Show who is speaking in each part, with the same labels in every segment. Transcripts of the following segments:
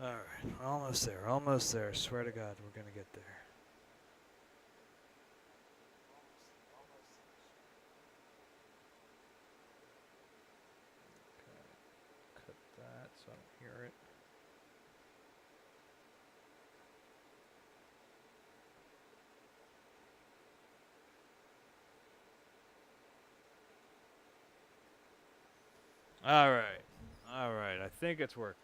Speaker 1: Alright, almost there, almost there. Swear to God, we're gonna get there. Okay, cut that so I don't hear it. Alright, alright, I think it's working.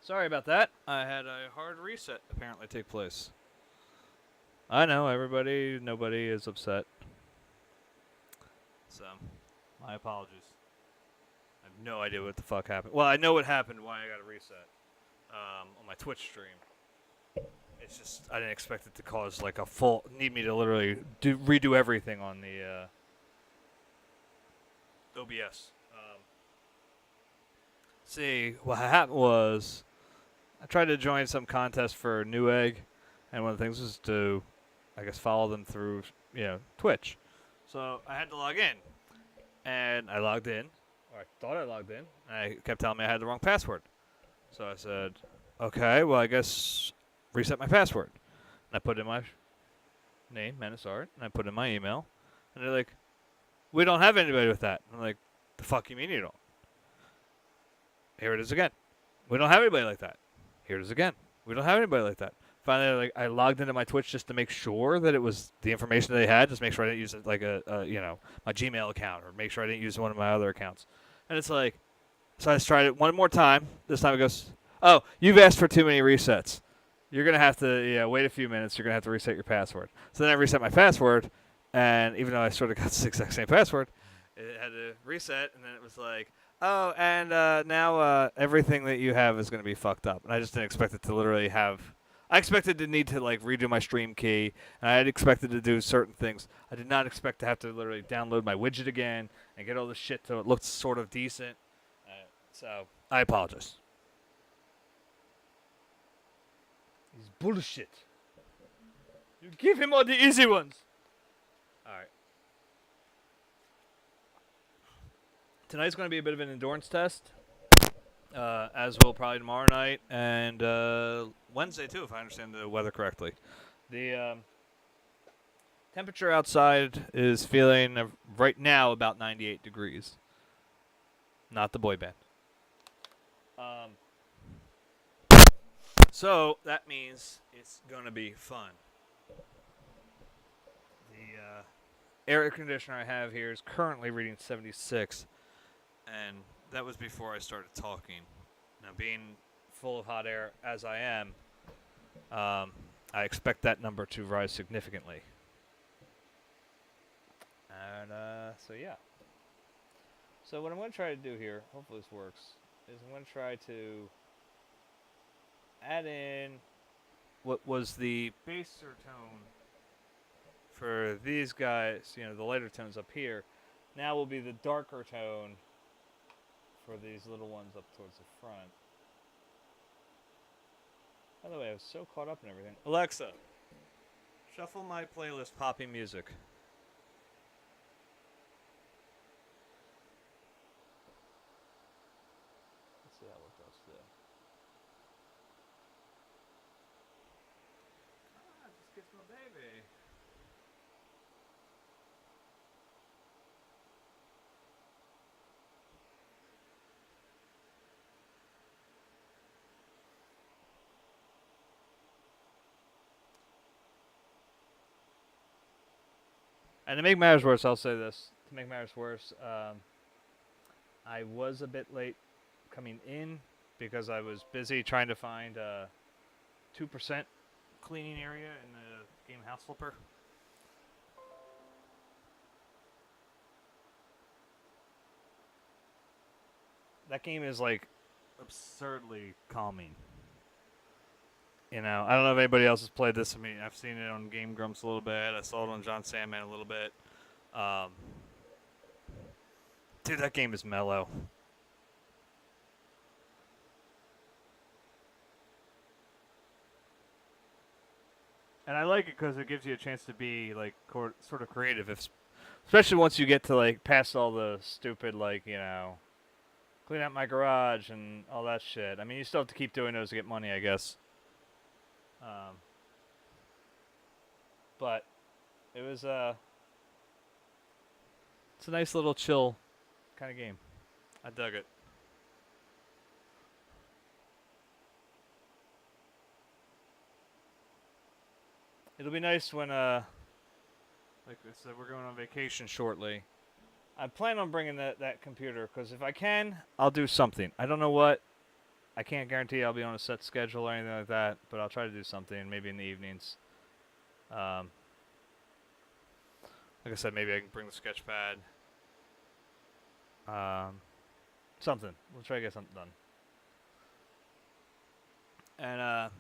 Speaker 1: Sorry about that. I had a hard reset apparently take place. I know, nobody is upset. So, my apologies. I have no idea what the fuck happened. Well, I know what happened, why I got a reset on my Twitch stream. It's just, I didn't expect it to cause like a full, need me to literally redo everything on the OBS. See, what happened was, I tried to join some contest for Newegg, and one of the things was to, I guess, follow them through, Twitch. So I had to log in, and I logged in, or I thought I logged in, and I kept telling me I had the wrong password. So I said, okay, well, I guess reset my password. And I put in my name, Menaceart, and I put in my email, and they're like, we don't have anybody with that. I'm like, the fuck you mean you don't? Here it is again. We don't have anybody like that. Here it is again. We don't have anybody like that. Finally, like, I logged into my Twitch just to make sure that it was the information that they had, just make sure I didn't use it like my Gmail account, or make sure I didn't use one of my other accounts. And it's like, so I just tried it one more time. This time it goes, oh, you've asked for too many resets. You're going to have to wait a few minutes. You're going to have to reset your password. So then I reset my password, and even though I sort of got the exact same password, it had to reset, and then it was like, oh, and now everything that you have is going to be fucked up. And I just didn't expect it to literally have... I expected to need to like redo my stream key, and I had expected to do certain things. I did not expect to have to literally download my widget again and get all this shit so it looked sort of decent. So I apologize. He's bullshit. You give him all the easy ones. Alright. Tonight's going to be a bit of an endurance test, as will probably tomorrow night, and Wednesday too, if I understand the weather correctly. The temperature outside is feeling, right now, about 98 degrees. Not the boy band. So that means it's going to be fun. The air conditioner I have here is currently reading 76, and that was before I started talking. Now, being full of hot air as I am, I expect that number to rise significantly. And so yeah. So what I'm going to try to do here, hopefully this works, is I'm going to try to add in what was the baser tone for these guys, the lighter tones up here, now will be the darker tone for these little ones up towards the front. By the way, I was so caught up in everything. Alexa, shuffle my playlist poppy music. Let's see how it does today. Just kiss my baby. And to make matters worse, I'll say this. To make matters worse, I was a bit late coming in because I was busy trying to find a 2% cleaning area in the game House Flipper. That game is like absurdly calming. I don't know if anybody else has played this. I mean, I've seen it on Game Grumps a little bit. I saw it on John Sandman a little bit. Dude, that game is mellow. And I like it because it gives you a chance to be like sort of creative, especially once you get to like past all the stupid clean out my garage and all that shit. I mean, you still have to keep doing those to get money, I guess. But it was it's a nice little chill kind of game. I dug it. It'll be nice when like I said, we're going on vacation shortly. I plan on bringing that computer because if I can, I'll do something. I don't know what. I can't guarantee I'll be on a set schedule or anything like that, but I'll try to do something, maybe in the evenings. Like I said, maybe I can bring the sketch pad. Something. We'll try to get something done. And I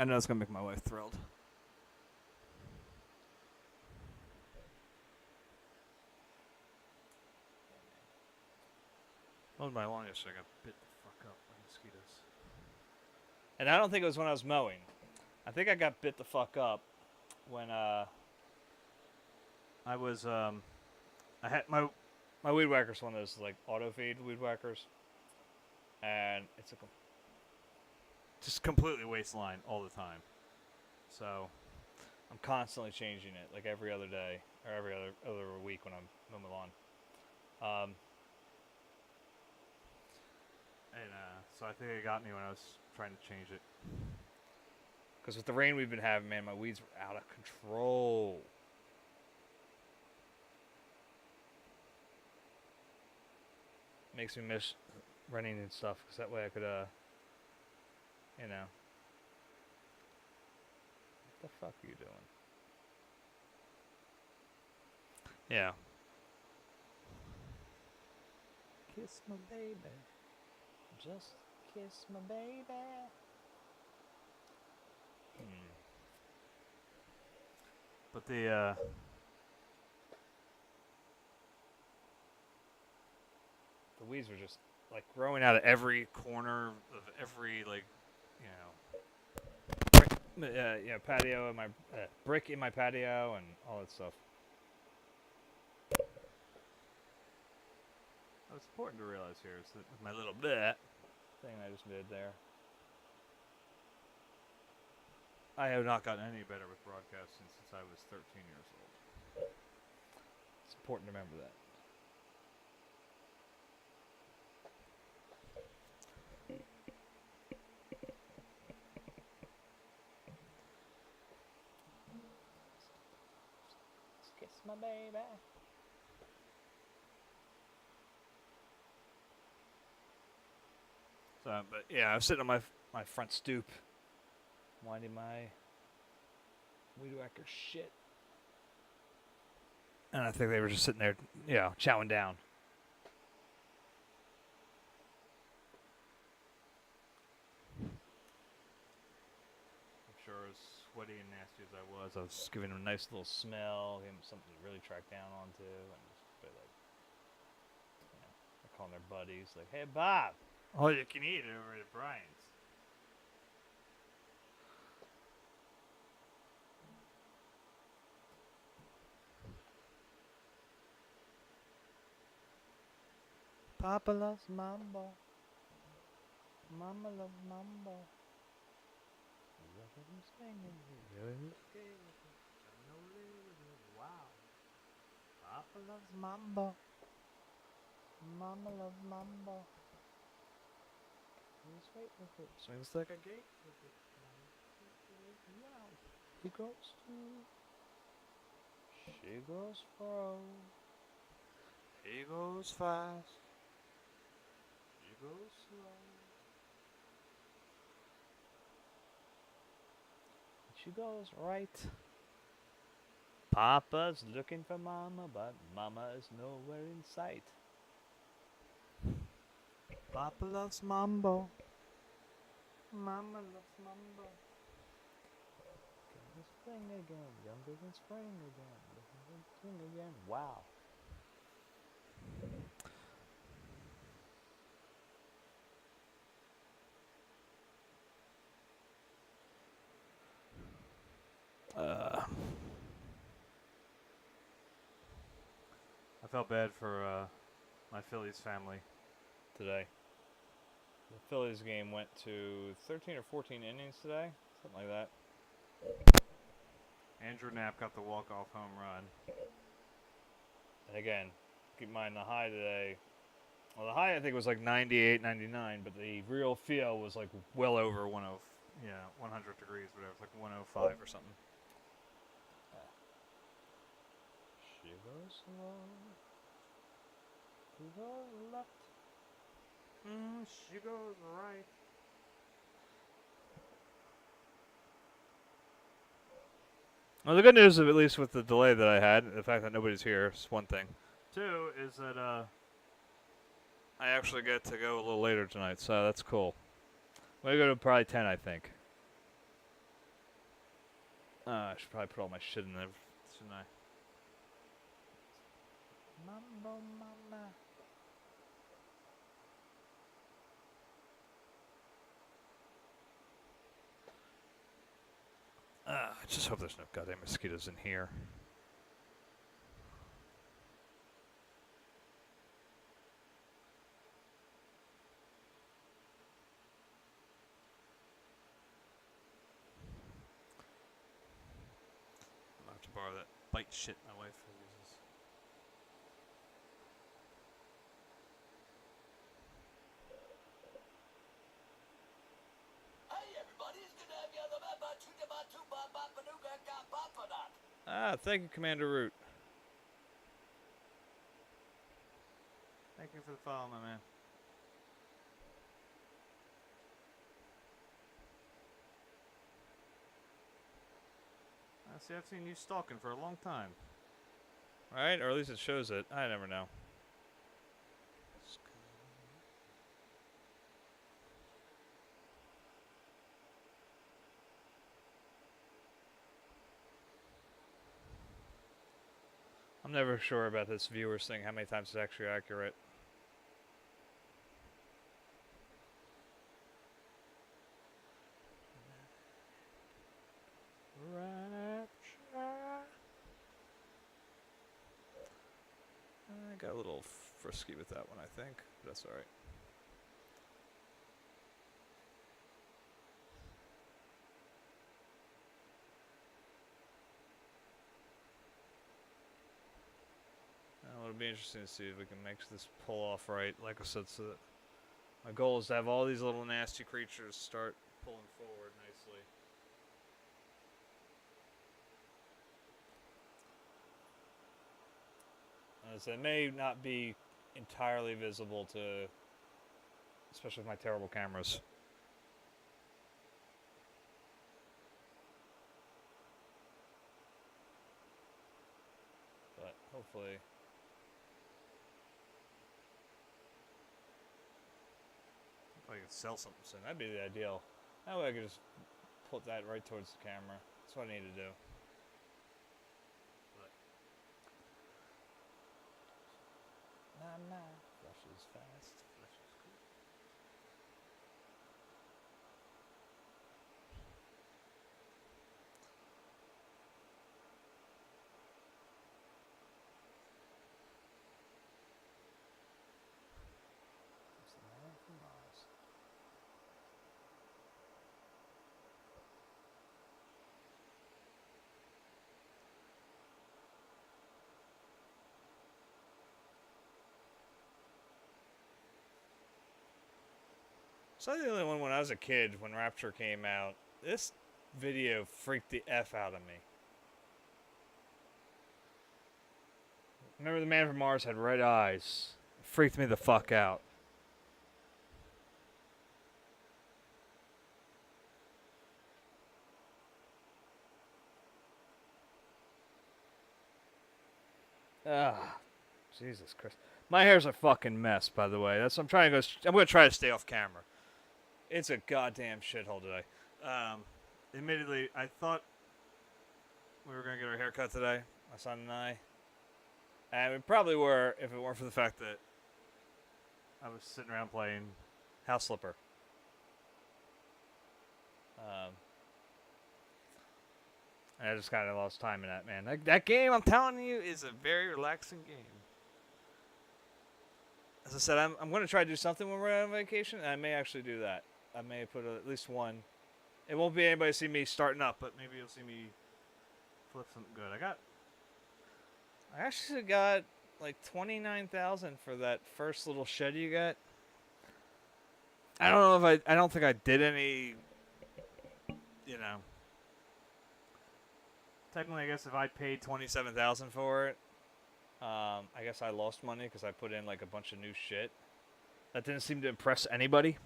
Speaker 1: know it's going to make my wife thrilled. Mowed my lawn yesterday. I got bit the fuck up by mosquitoes. And I don't think it was when I was mowing. I think I got bit the fuck up when I was I had my weed whacker's one of those like auto feed weed whackers, and it's just completely waistline all the time. So I'm constantly changing it, like every other day or every other week when I'm mowing my lawn. And so I think it got me when I was trying to change it. Because with the rain we've been having, man, my weeds were out of control. Makes me miss running and stuff, because that way I could, you know. What the fuck are you doing? Yeah. Kiss my baby. Just kiss my baby. But the weeds were just like growing out of every corner of every, like, patio and my brick in my patio and all that stuff. What's important to realize here is that with my little bit thing I just did there, I have not gotten any better with broadcasting since I was 13 years old. It's important to remember that. Kiss my baby. So, but yeah, I was sitting on my front stoop, winding my weed whacker shit, and I think they were just sitting there, chowing down. I'm sure as sweaty and nasty as I was giving them a nice little smell, giving them something to really track down onto, and just like, they're calling their buddies, like, "Hey, Bob, all you can eat over at Brian's." Papa loves mambo. Mama loves mambo. Wow. Papa loves mambo. Mama loves mambo. He's right with it. Swings like a gate with it. Wow. He goes too. She goes fro. He goes fast. She goes slow. She goes right. Papa's looking for Mama, but Mama is nowhere in sight. Papa loves mambo. Mama loves mambo. Young as spring again, younger than spring again, younger than spring again. Wow. I felt bad for my Phillies family today. The Phillies game went to 13 or 14 innings today, something like that. Andrew Knapp got the walk-off home run. And again, keep in mind the high today. Well, the high I think was like 98, 99, but the real feel was like well over 100 degrees, whatever. It's like 105 or something. She goes slow to the left. She goes right. Well, the good news, at least with the delay that I had, the fact that nobody's here, is one thing. Two is that I actually get to go a little later tonight, so that's cool. I'm going to go to probably 10, I think. I should probably put all my shit in there, shouldn't I? Mambo mama. I just hope there's no goddamn mosquitoes in here. I'll have to borrow that bite shit my wife uses. Thank you, CommanderRoot. Thank you for the follow, my man. See, I've seen you stalking for a long time. Right? Or at least it shows it. I never know. I'm never sure about this viewers thing, how many times it's actually accurate. I got a little frisky with that one, I think. But that's alright. It'll be interesting to see if we can make this pull off right. Like I said, so that my goal is to have all these little nasty creatures start pulling forward nicely. As it may not be entirely visible to, especially with my terrible cameras. But hopefully. I could sell something soon. That'd be the ideal. That way I could just put that right towards the camera. That's what I need to do. But nah. Flush is fast. Flush is cool. It's the man from Mars. So the only one when I was a kid, when Rapture came out, this video freaked the F out of me. Remember the man from Mars had red eyes. It freaked me the fuck out. Jesus Christ. My hair's a fucking mess, by the way. That's what I'm trying to go. I'm going to try to stay off camera. It's a goddamn shithole today. Admittedly, I thought we were going to get our hair cut today, my son and I. And we probably were if it weren't for the fact that I was sitting around playing House Flipper. And I just kind of lost time in that, man. That game, I'm telling you, is a very relaxing game. as I said, I'm going to try to do something when we're on vacation, and I may actually do that. I may put at least one. It won't be anybody see me starting up, but maybe you'll see me flip something good. I actually got like 29,000 for that first little shed you got. I don't know if I don't think I did any, you know. Technically, I guess if I paid 27,000 for it, I guess I lost money because I put in like a bunch of new shit. That didn't seem to impress anybody.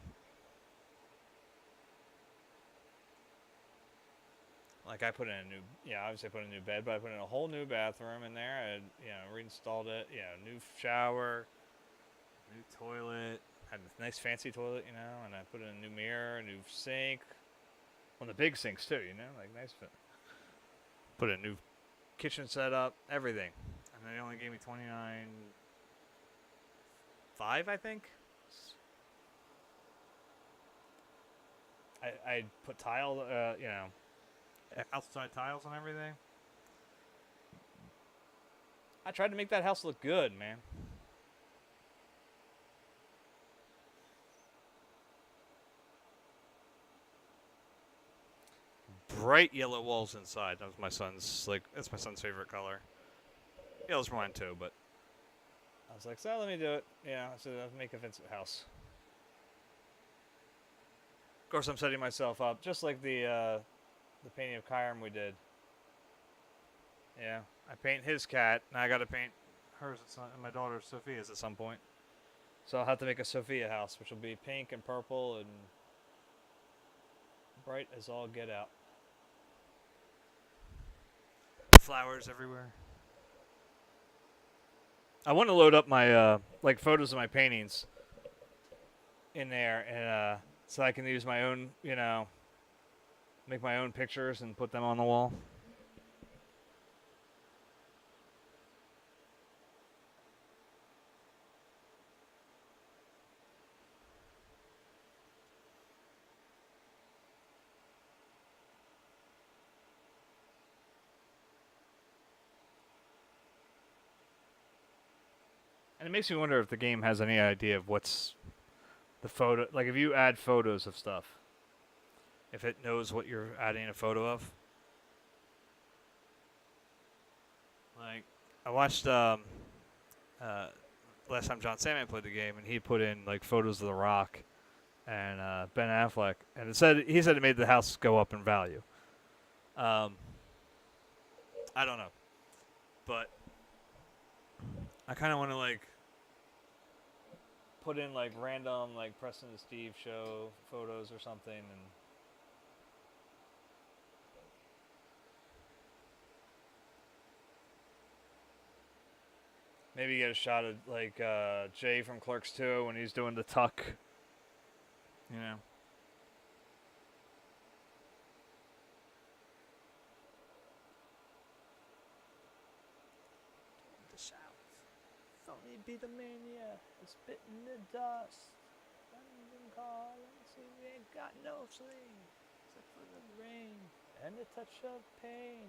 Speaker 1: Like I put in a new, obviously I put in a new bed, but I put in a whole new bathroom in there. I reinstalled it. New shower, new toilet, had a nice fancy toilet, and I put in a new mirror, a new sink. One of the big sinks too, like nice. Put in a new kitchen setup, everything, and they only gave me 29.5, I think. I put tile, outside tiles and everything. I tried to make that house look good, man. Bright yellow walls inside. That was my son's, that's my son's favorite color. Yellow's mine too, but I was like, so let me do it. So I'll make a Vincent house. Of course, I'm setting myself up, just like the painting of Kyram we did. Yeah, I paint his cat, and I got to paint hers and my daughter Sophia's at some point. So I'll have to make a Sophia house, which will be pink and purple and bright as all get out. Flowers everywhere. I want to load up my photos of my paintings in there, and so I can use my own, make my own pictures and put them on the wall. And it makes me wonder if the game has any idea of what's the photo. Like, if you add photos of stuff, if it knows what you're adding a photo of. Like, I watched last time John Salmon played the game, and he put in like photos of The Rock and Ben Affleck, and he said it made the house go up in value. I don't know, but I kind of want to put in random Preston and Steve show photos or something, and maybe get a shot of Jay from Clerks 2 when he's doing the tuck, The South. Phony be the mania. It's bitten the dust. London calling. See, we ain't got no sleep except for the rain and a touch of pain.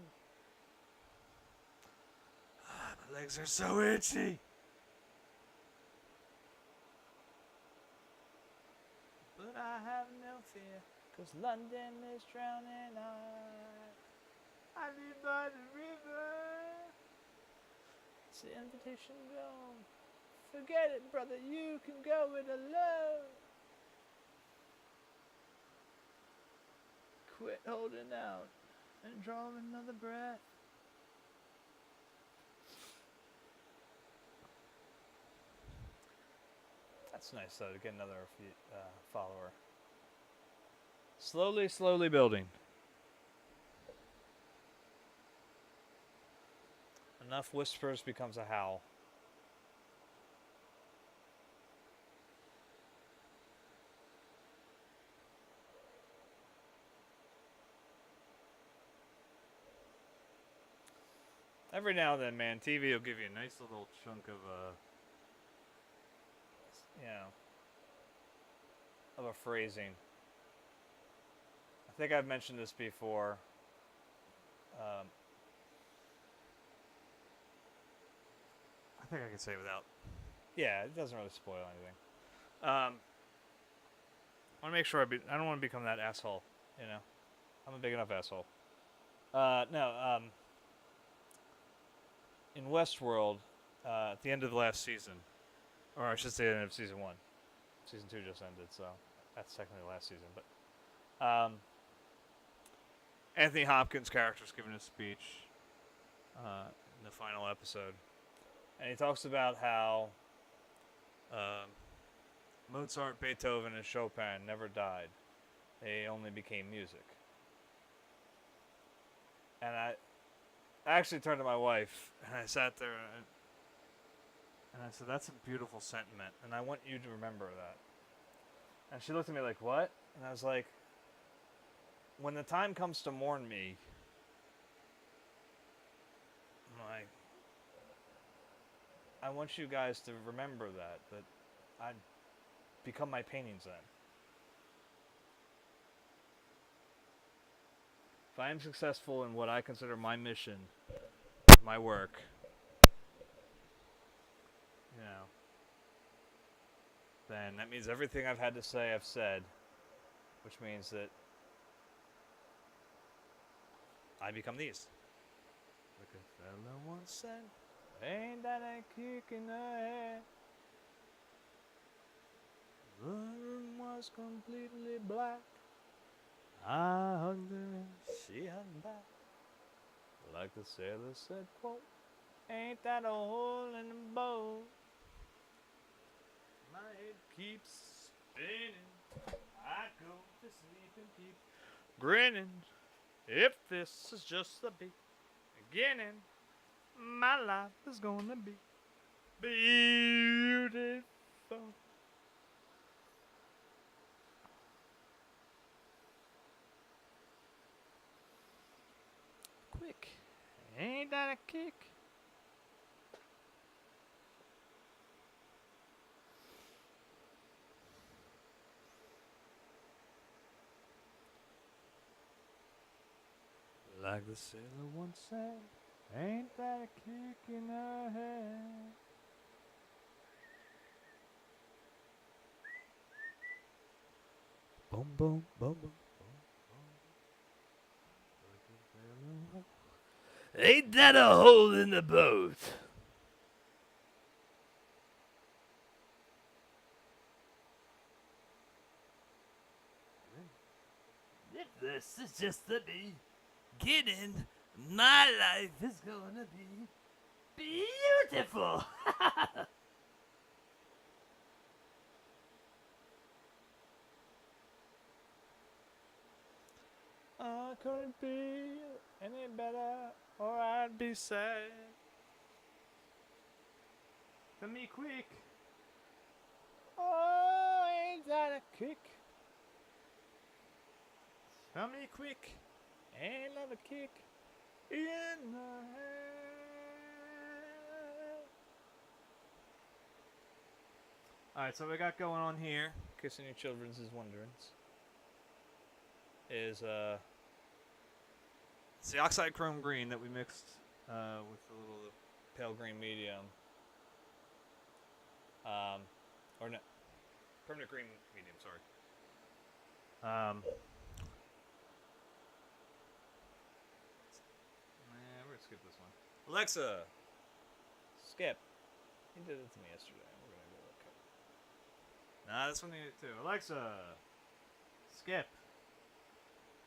Speaker 1: My legs are so itchy. But I have no fear, 'cause London is drowning. I live by the river. It's the invitation gone. Forget it, brother, you can go it alone. Quit holding out and draw another breath. That's nice, though, to get another follower. Slowly, slowly building. Enough whispers becomes a howl. Every now and then, man, TV will give you a nice little chunk of of a phrasing. I think I've mentioned this before. I think I can say it without yeah, it doesn't really spoil anything. I want to make sure I don't want to become that asshole. You know, I'm a big enough asshole. No. In Westworld, at the end of the last season, or I should say, the end of season 1. Season 2 just ended, so that's technically the last season. But Anthony Hopkins' character's giving a speech in the final episode, and he talks about how Mozart, Beethoven, and Chopin never died; they only became music. And I actually turned to my wife and I sat there and I said, "That's a beautiful sentiment, and I want you to remember that." And she looked at me like, "What?" And I was like, "When the time comes to mourn me, I want you guys to remember that I become my paintings then. If I am successful in what I consider my mission, my work, you know, then that means everything I've had to say, I've said, which means that I become these." Like a fella once said, "Ain't that a kick in the head?" The room was completely black. I hugged her and she hugged back. Like the sailor said, quote, "Ain't that a hole in the boat?" My head keeps spinning. I go to sleep and keep grinning. If this is just the beginning, my life is gonna be beautiful. Quick. Ain't that a kick? Like the sailor once said, ain't that a kick in the head? Boom, boom, boom, boom, boom. Ain't that a hole in the boat? If this is just the beginning, my life is gonna be beautiful. I couldn't be any better, or I'd be sad. Tell me quick. Oh, ain't that a kick? Tell me quick. Ain't that a kick in the head? Alright, so what we got going on here, in case any children's is wondering, is it's the oxide chrome green that we mixed with a little pale green medium. Or no, permanent green medium, sorry. We're gonna skip this one. Alexa, skip. He did it to me yesterday. We're gonna go look at it. Nah, this one needed too. Alexa, skip.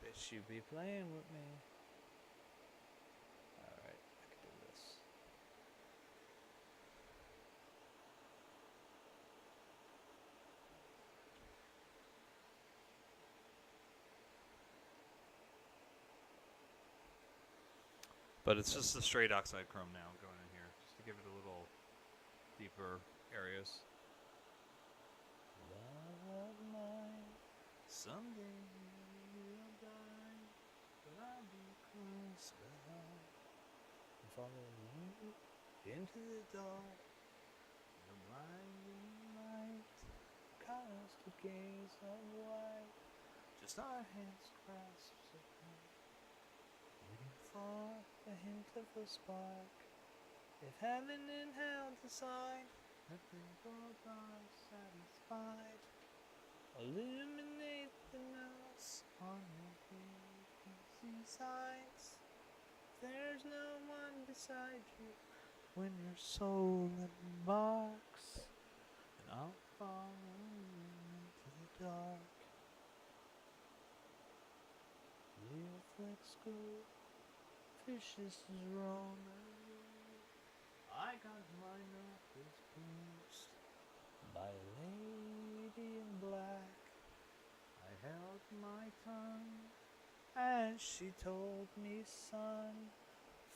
Speaker 1: Bitch, you be playing with me. Alright, I can do this. But it's just the straight oxide chrome now going in here, just to give it a little deeper areas. Love of mine, someday you'll die, but I'll be close behind. And follow you into the dark, the blinding light, cast a gaze of white, just our hands clasped so tight, waiting for the hint of a spark. If heaven and hell decide that they both are satisfied. Illuminate the notes on their vacancy signs. There's no one beside you when your soul embarks, and I'll follow you into the dark. Let's go, fishes roaming. I got my notice boost by a lady in black. I held my tongue as she told me, son,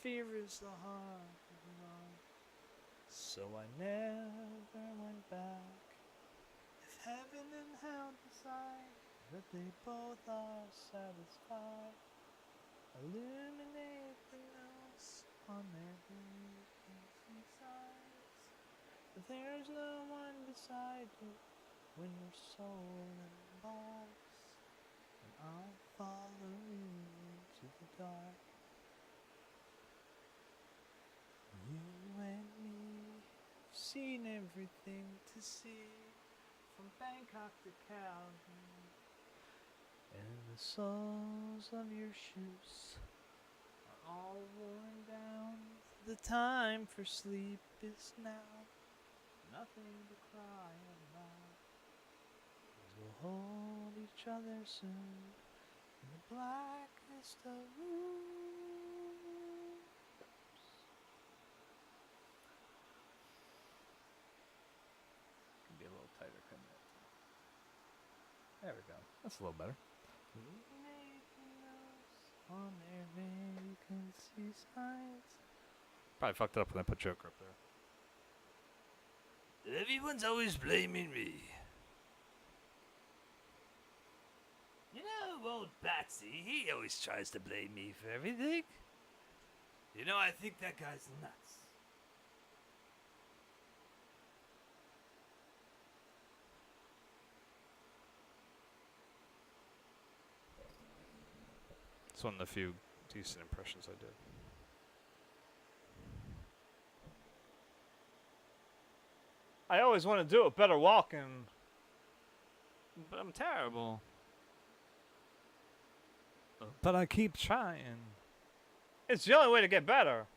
Speaker 1: fear is the heart of love. So I never went back. If heaven and hell decide that they both are satisfied, illuminate the notes on their vacancy signs. But there's no one beside you when your soul embarks, and I'll follow you into the dark. You and me have seen everything to see, from Bangkok to Calgary, and the soles of your shoes are all worn down. The time for sleep is now, nothing to cry about. We'll hold each other soon in the blackest of rooms. Can be a little tighter, couldn't it? There we go. That's a little better. On their vacancy signs. Probably fucked it up when I put Joker up there. Everyone's always blaming me. You know, old Batsy, he always tries to blame me for everything. You know, I think that guy's nuts. It's one of the few decent impressions I did. I always want to do a better walking, but I'm terrible. But I keep trying. It's the only way to get better.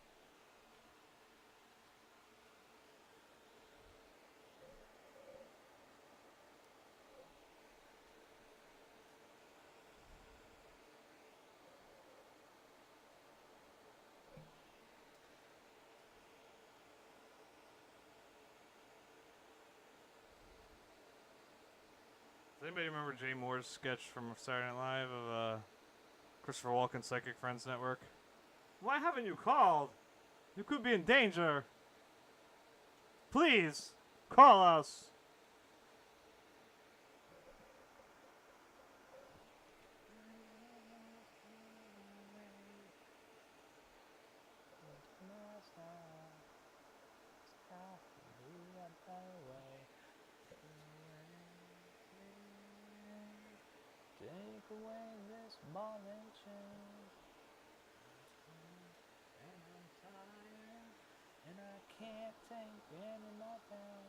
Speaker 1: Does anybody remember Jay Moore's sketch from Saturday Night Live of Christopher Walken's Psychic Friends Network? Why haven't you called? You could be in danger. Please, call us. Take away this ball and chain, and I'm tired, and I can't take any more pain.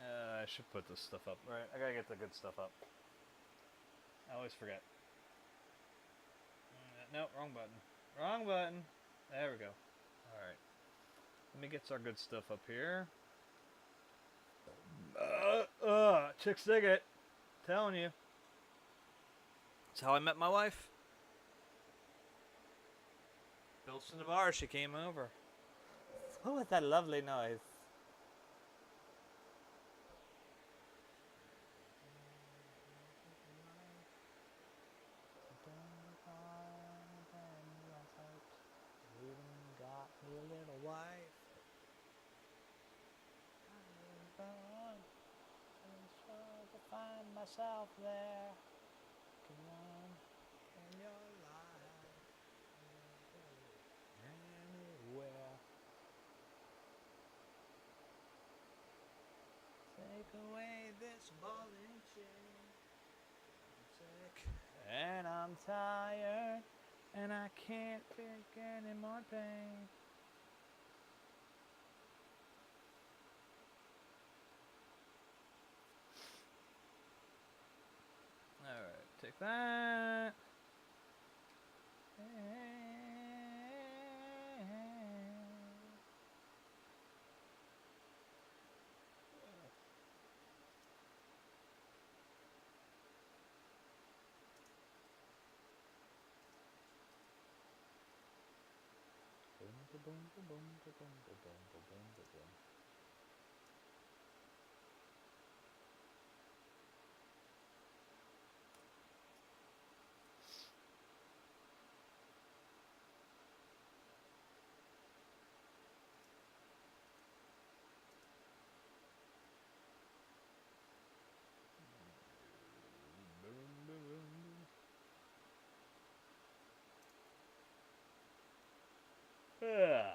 Speaker 1: I should put this stuff up. Right, I gotta get the good stuff up. I always forget. No, wrong button. Wrong button. There we go. Alright. Let me get our good stuff up here. Chicks dig it. Telling you. That's how I met my wife. Built in the bar, she came over. What was that lovely noise? Got me a little wife. I'm sure to find myself there. Come on, in your life, anywhere. Take away this ball and chain. I'm sick and I'm tired, and I can't take any more pain. Alright, take that. Yeah.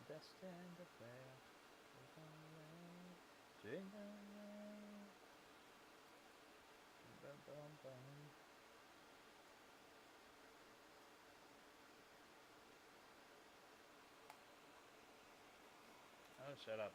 Speaker 1: Destined to fail. Oh, shut up.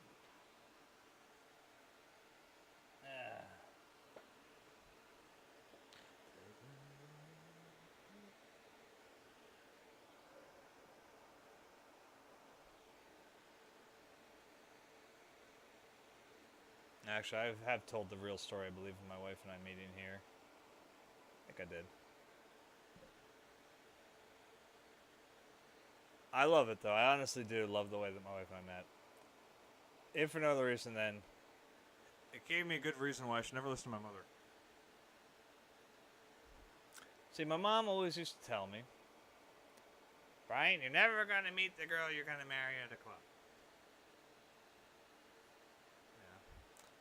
Speaker 1: Actually, I have told the real story, I believe, of my wife and I meeting here. I think I did. I love it, though. I honestly do love the way that my wife and I met. If for no other reason than it gave me a good reason why I should never listen to my mother. See, my mom always used to tell me, Brian, you're never going to meet the girl you're going to marry at a club.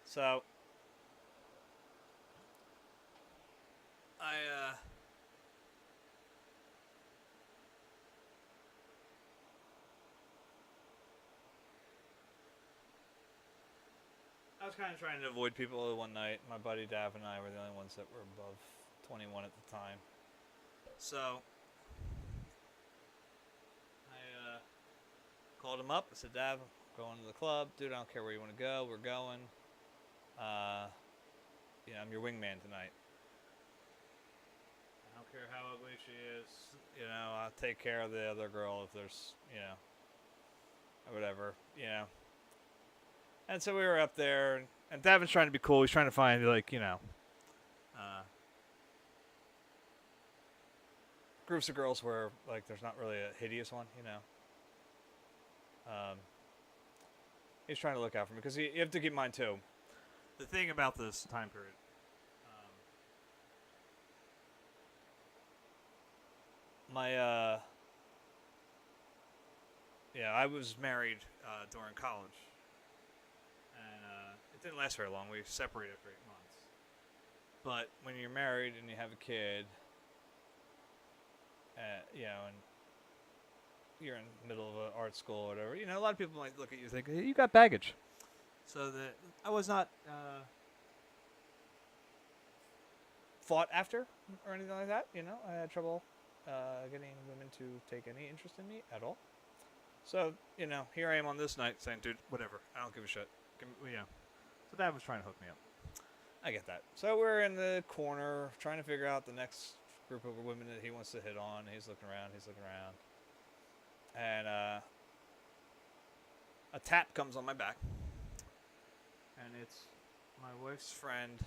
Speaker 1: So, I was kind of trying to avoid people one night. My buddy Dav and I were the only ones that were above 21 at the time. So, I called him up. I said, Dav, I'm going to the club. Dude, I don't care where you want to go. We're going. I'm your wingman tonight. I don't care how ugly she is. I'll take care of the other girl if there's, or whatever, And so we were up there, and Davin's trying to be cool. He's trying to find, groups of girls where, there's not really a hideous one, He's trying to look out for me, because you have to keep in mind, too, the thing about this time period. I was married during college, and it didn't last very long. We separated for 8 months. But when you're married and you have a kid, and you're in the middle of an art school or whatever, a lot of people might look at you and think, hey, you got baggage. So that I was not fought after or anything like that. I had trouble getting women to take any interest in me at all. So, here I am on this night saying, dude, whatever. I don't give a shit. So Dad was trying to hook me up. I get that. So we're in the corner trying to figure out the next group of women that he wants to hit on. He's looking around. And a tap comes on my back. And it's my wife's friend,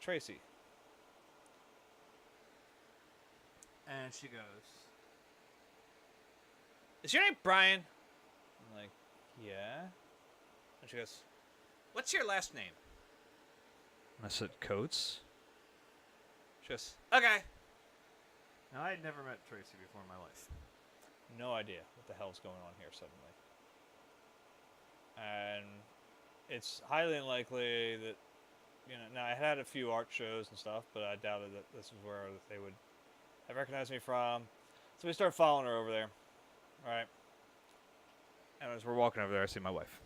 Speaker 1: Tracy. And she goes, is your name Brian? I'm like, yeah. And she goes, what's your last name? And I said, Coates. She goes, okay. Now, I had never met Tracy before in my life. No idea what the hell's going on here suddenly. And it's highly unlikely that, now I had a few art shows and stuff, but I doubted that this was where they would have recognized me from. So we started following her over there. Right. And as we're walking over there, I see my wife.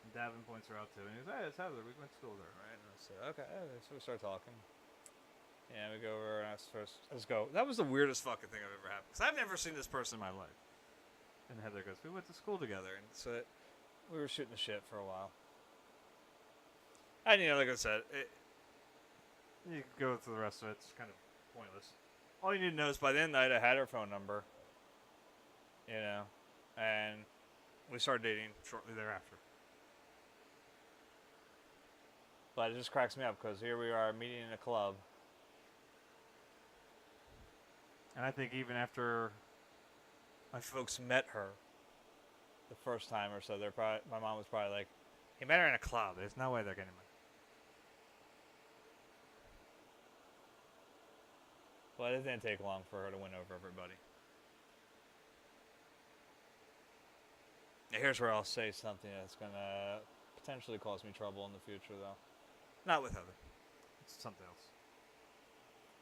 Speaker 1: And Davin points her out too, and he goes, "Hey, it's Heather. We went to school with her, right?" And I said, "Okay." So we start talking. Yeah, we go over, and let's go. That was the weirdest fucking thing I've ever happened. Because I've never seen this person in my life. And Heather goes, "We went to school together." And so we were shooting the shit for a while. And, like I said, you can go through the rest of it. It's kind of pointless. All you need to know is by the end of the night, I had her phone number. And we started dating shortly thereafter. But it just cracks me up because here we are meeting in a club. And I think even after my folks met her the first time or so, my mom was probably like, "He met her in a club. There's no way they're getting money." But it didn't take long for her to win over everybody. Now here's where I'll say something that's going to potentially cause me trouble in the future, though. Not with Heather. It's something else.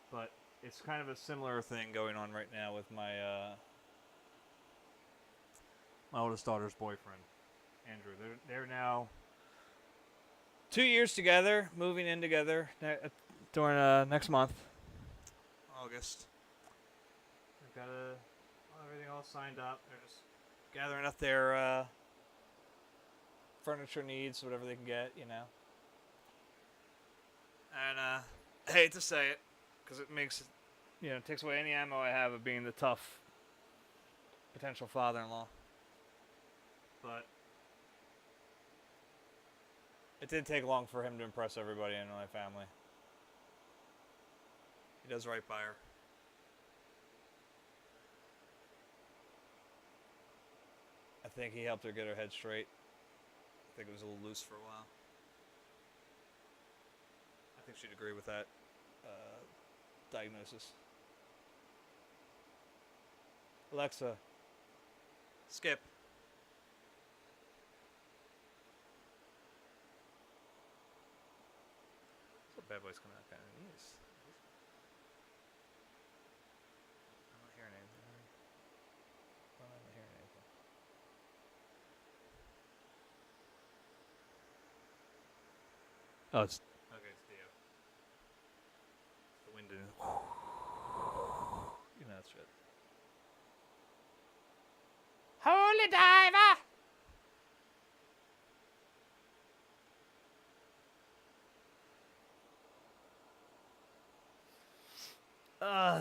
Speaker 1: But it's kind of a similar thing going on right now with my my oldest daughter's boyfriend, Andrew. They're now 2 years together, moving in together during next month, August. They've got everything all signed up. They're just gathering up their furniture needs, whatever they can get, And I hate to say it, because it makes it, takes away any ammo I have of being the tough potential father-in-law. But it didn't take long for him to impress everybody in my family. He does right by her. I think he helped her get her head straight. I think it was a little loose for a while. I think she'd agree with that diagnosis. Alexa, skip. So bad boy's coming out kind of nice. I'm not hearing anything. I'm not hearing anything. Oh, it's okay. It's Theo. The wind in. That's shit. Holy diver!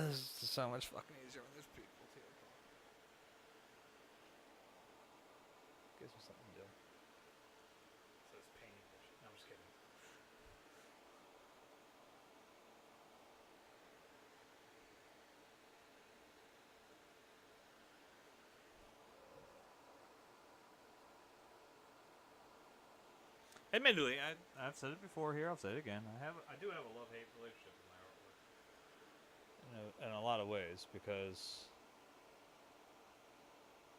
Speaker 1: This is so much fucking easier when there's people too. Gives me something to do. So it's painting. No, I'm just kidding. Admittedly, I've said it before here. I'll say it again. I do have a love-hate relationship with my artwork. In a lot of ways, because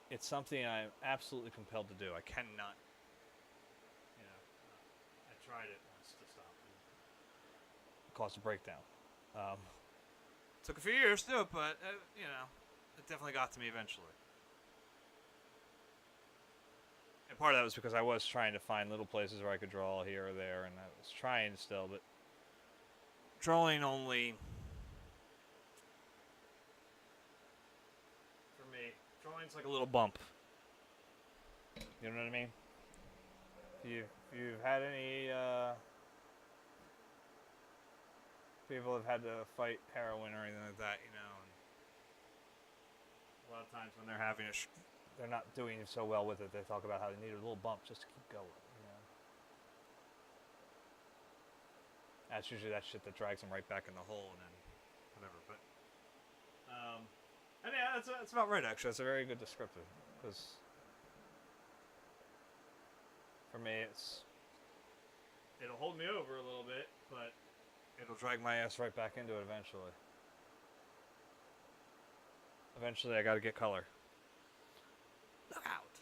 Speaker 1: it's something I'm absolutely compelled to do. I cannot. I tried it once to stop. It caused a breakdown. Took a few years to do it, but it definitely got to me eventually. And part of that was because I was trying to find little places where I could draw here or there, and I was trying still, but drawing only, for me, drawing's like a little bump. You know what I mean? If you've had any people have had to fight heroin or anything like that, and a lot of times when they're having they're not doing so well with it, they talk about how they need a little bump just to keep going, That's usually that shit that drags them right back in the hole and then whatever. But, and yeah, that's about right, actually. That's a very good descriptor. Because for me, it'll hold me over a little bit, but it'll drag my ass right back into it eventually. Eventually, I gotta get color. Look out!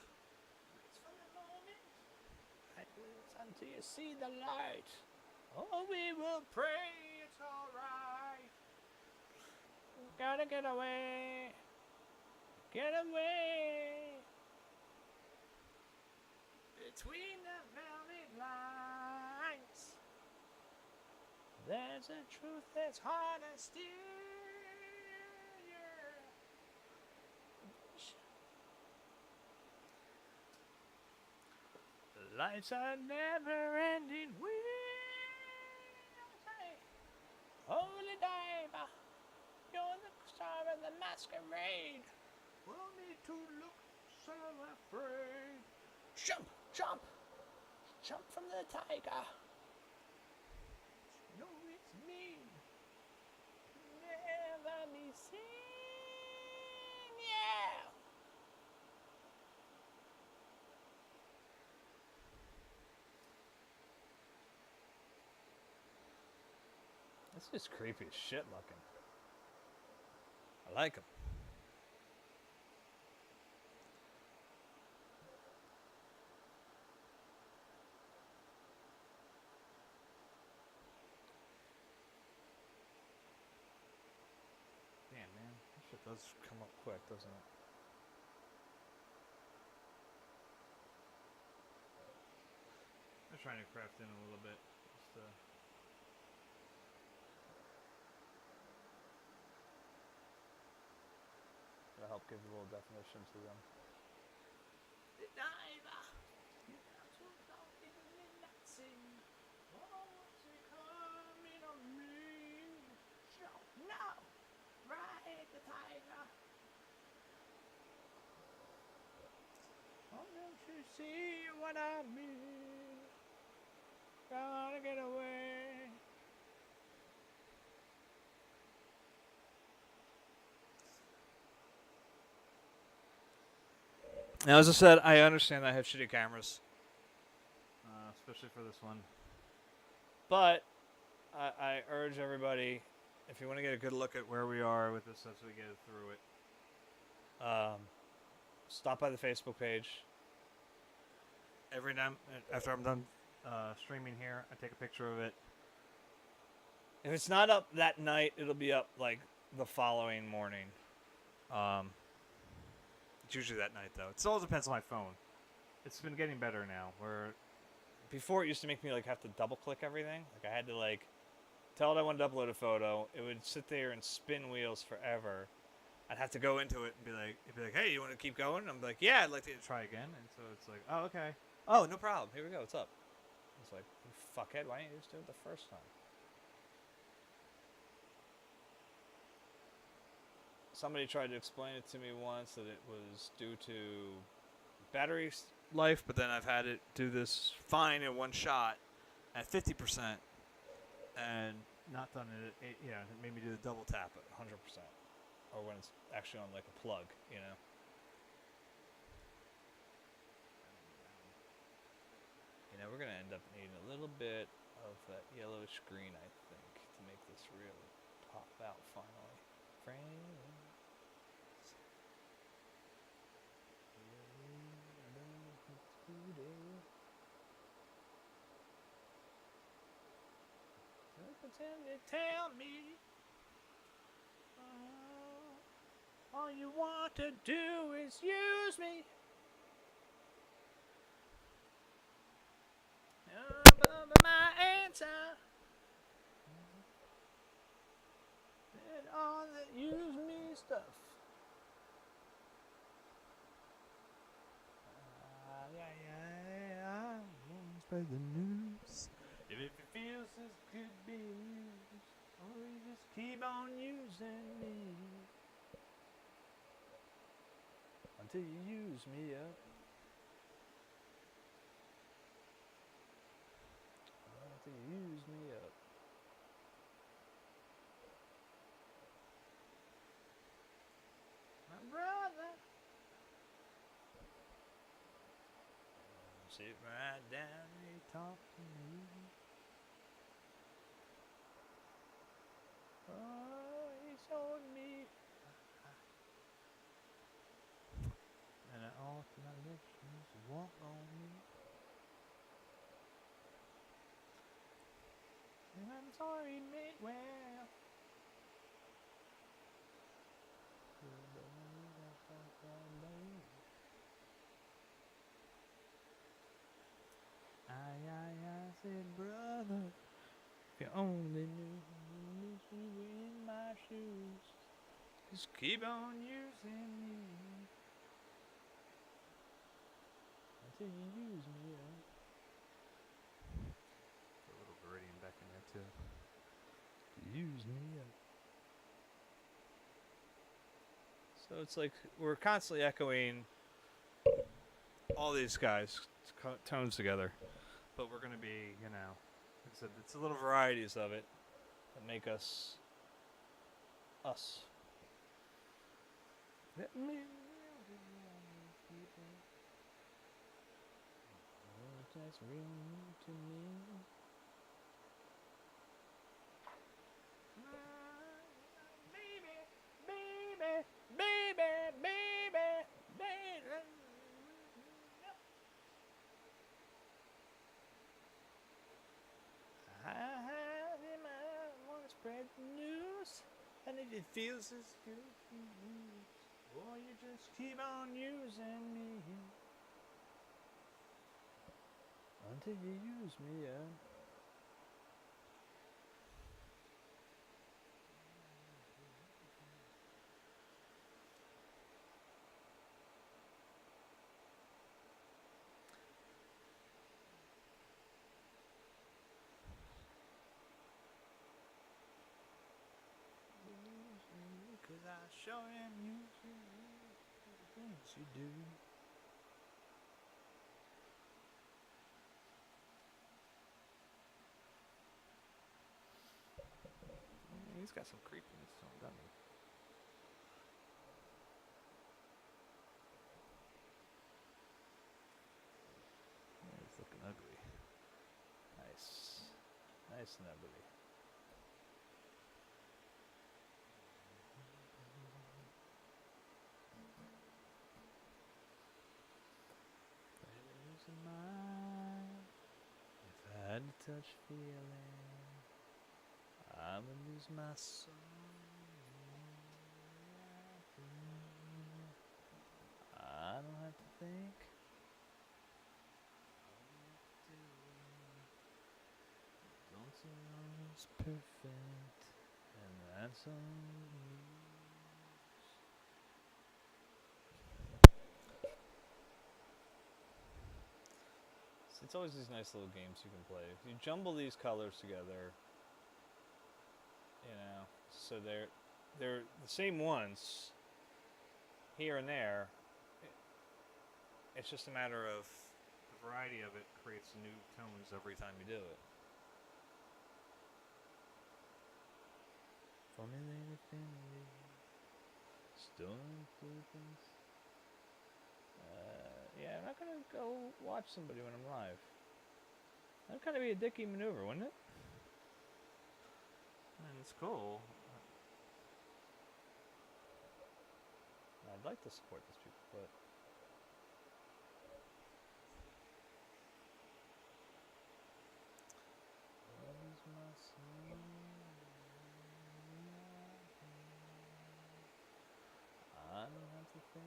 Speaker 1: It's for the moment. Until you see the light. Oh, we will pray it's alright. Gotta get away. Get away. Between the velvet lines, there's a truth that's hard to steal. Yeah. Life's a never-ending wheel. Holy diver, you're the star of the masquerade. Want me to look so afraid? Jump, jump, jump from the tiger. You know it's me. Never be seen. Yeah. That's just creepy as shit looking. I like him. Damn, man. This shit does come up quick, doesn't it? I'm trying to craft in a little bit. Just, that'll help give a little definition to them. The diver, you have to go in the midnight. Oh, what's it coming on me? No, ride the tiger. Oh, don't you see what I mean? Gotta get away. Now, as I said, I understand I have shitty cameras, especially for this one. But I urge everybody, if you want to get a good look at where we are with this as we get through it, stop by the Facebook page. Every time after I'm done streaming here, I take a picture of it. If it's not up that night, it'll be up like the following morning. It's usually that night, though. It all depends on my phone. It's been getting better now. Where before it used to make me like have to double click everything. Like I had to like tell it I wanted to upload a photo. It would sit there and spin wheels forever. I'd have to go into it and be like, it'd be like, hey, you want to keep going? And I'm like, yeah, I'd like to try again. And so it's like, oh, okay. Oh, no problem. Here we go. What's up? It's like, you fuckhead. Why didn't you just do it the first time? Somebody tried to explain it to me once that it was due to battery life, but then I've had it do this fine in one shot at 50% and not done it. It made me do the double tap at 100%, or when it's actually on like a plug, you know. You know, we're gonna end up needing a little bit of that yellowish green, I think, to make this really pop out finally. Tell me, all you want to do is use me. My answer, and all that use me stuff. Spread the news. If it feels this could be used, or you just keep on using me until you use me up. Until you use me up. My brother. Sit right down and talk to me. Oh, he showed me lost my lessons, walk on me. And I'm sorry, mate, well. I said, brother, if you only knew you in my shoes, just keep on using me until you use me up. Put a little Viridian back in there too. Use me up. So it's like we're constantly echoing all these guys' tones together, but we're gonna be, like I said, it's the little varieties of it that make us us. Let me that's real to me. Baby. I want to spread the news, and if it feels as good for you, boy, you just keep on using me until you use me up. Cause I sure am using you for the things you do. He's got some creepiness to him, doesn't he? Yeah, he's looking ugly. Nice and ugly. If I had to touch feeling, I would lose my soul. I don't have to think. Don't it's perfect, and that's all you use. It's always these nice little games you can play. If you jumble these colors together, so they're the same ones here and there. It's just a matter of the variety of it creates new tones every time you do it. Formulated family, stolen blueprints. Yeah, I'm not gonna go watch somebody when I'm live. That'd kind of be a dicky maneuver, wouldn't it? And it's cool. I'd like to support these people, but I don't have to think.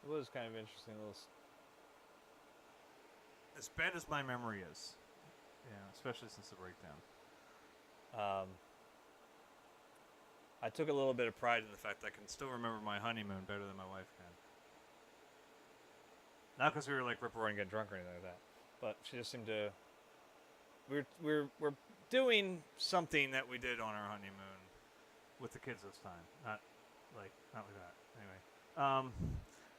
Speaker 1: It was kind of interesting. As bad as my memory is, especially since the breakdown, I took a little bit of pride in the fact that I can still remember my honeymoon better than my wife can. Not because we were like rip-roaring and getting drunk or anything like that, but she just seemed to. We're doing something that we did on our honeymoon with the kids this time, not like that. Anyway,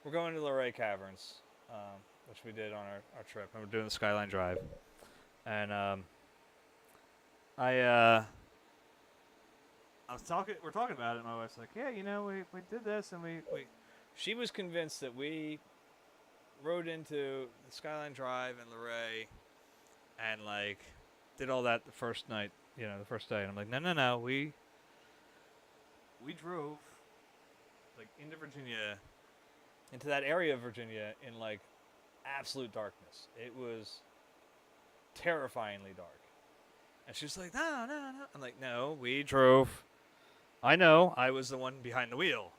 Speaker 1: we're going to Luray Caverns, which we did on our trip, and we're doing the Skyline Drive, and we're talking about it, and my wife's like, yeah, we did this, and we she was convinced that we rode into the Skyline Drive in Luray, and like did all that the first night, the first day. And I'm like, no, we drove like into Virginia, into that area of Virginia in like absolute darkness. It was terrifyingly dark. And she was like, no. I'm like, no, we drove. I know, I was the one behind the wheel.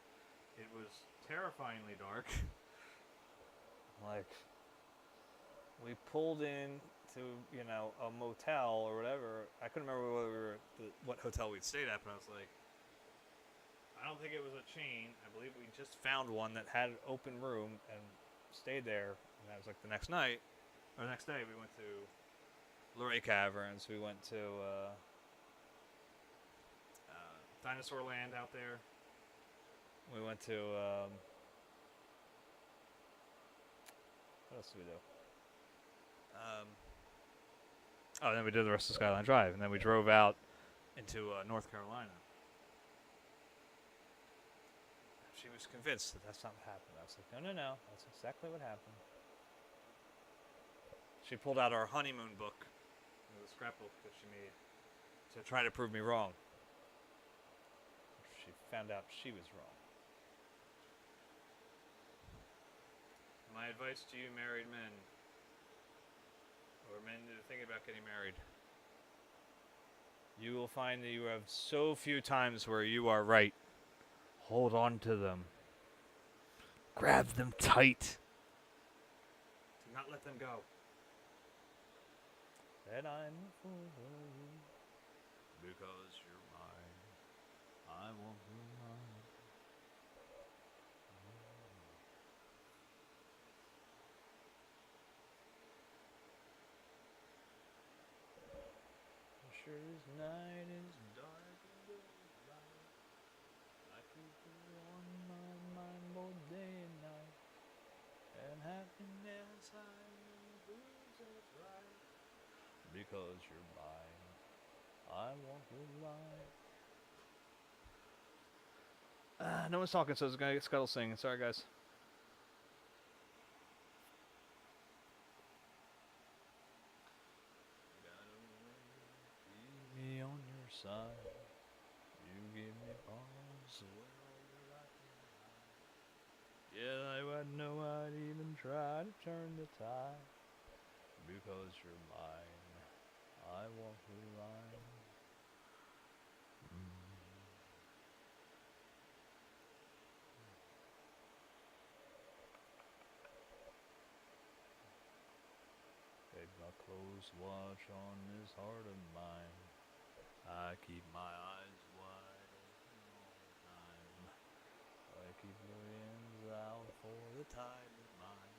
Speaker 1: It was terrifyingly dark. Like, we pulled in to, a motel or whatever. I couldn't remember what hotel we'd stayed at, but I was like, I don't think it was a chain. I believe we just found one that had an open room and stayed there. And that was like the next night, or the next day, we went to Luray Caverns. We went to Dinosaur Land out there. We went to what else did we do? Then we did the rest of Skyline Drive, and then we drove out into North Carolina. She was convinced that that's not what happened. I was like, no, that's exactly what happened. She pulled out our honeymoon book, the scrapbook that she made, to try to prove me wrong. She found out she was wrong. My advice to you married men, or men that are thinking about getting married, you will find that you have so few times where you are right. Hold on to them. Grab them tight. Do not let them go. And I'm a fool because you're mine. I won't be mine. Sure as night is dark and goes light, I keep you on my mind both day and night, and happiness I lose it right, because you're mine, I won't lie. No one's talking, so it's gonna get Scuttle singing. Sorry, guys. On your side, you give me pause where all your life is. Yeah, I wouldn't know I'd even try to turn the tide, because you're mine, I won't lie. Take my close watch on this heart of mine. I keep my eyes wide open all the time. I keep your ends out for the tide of mine.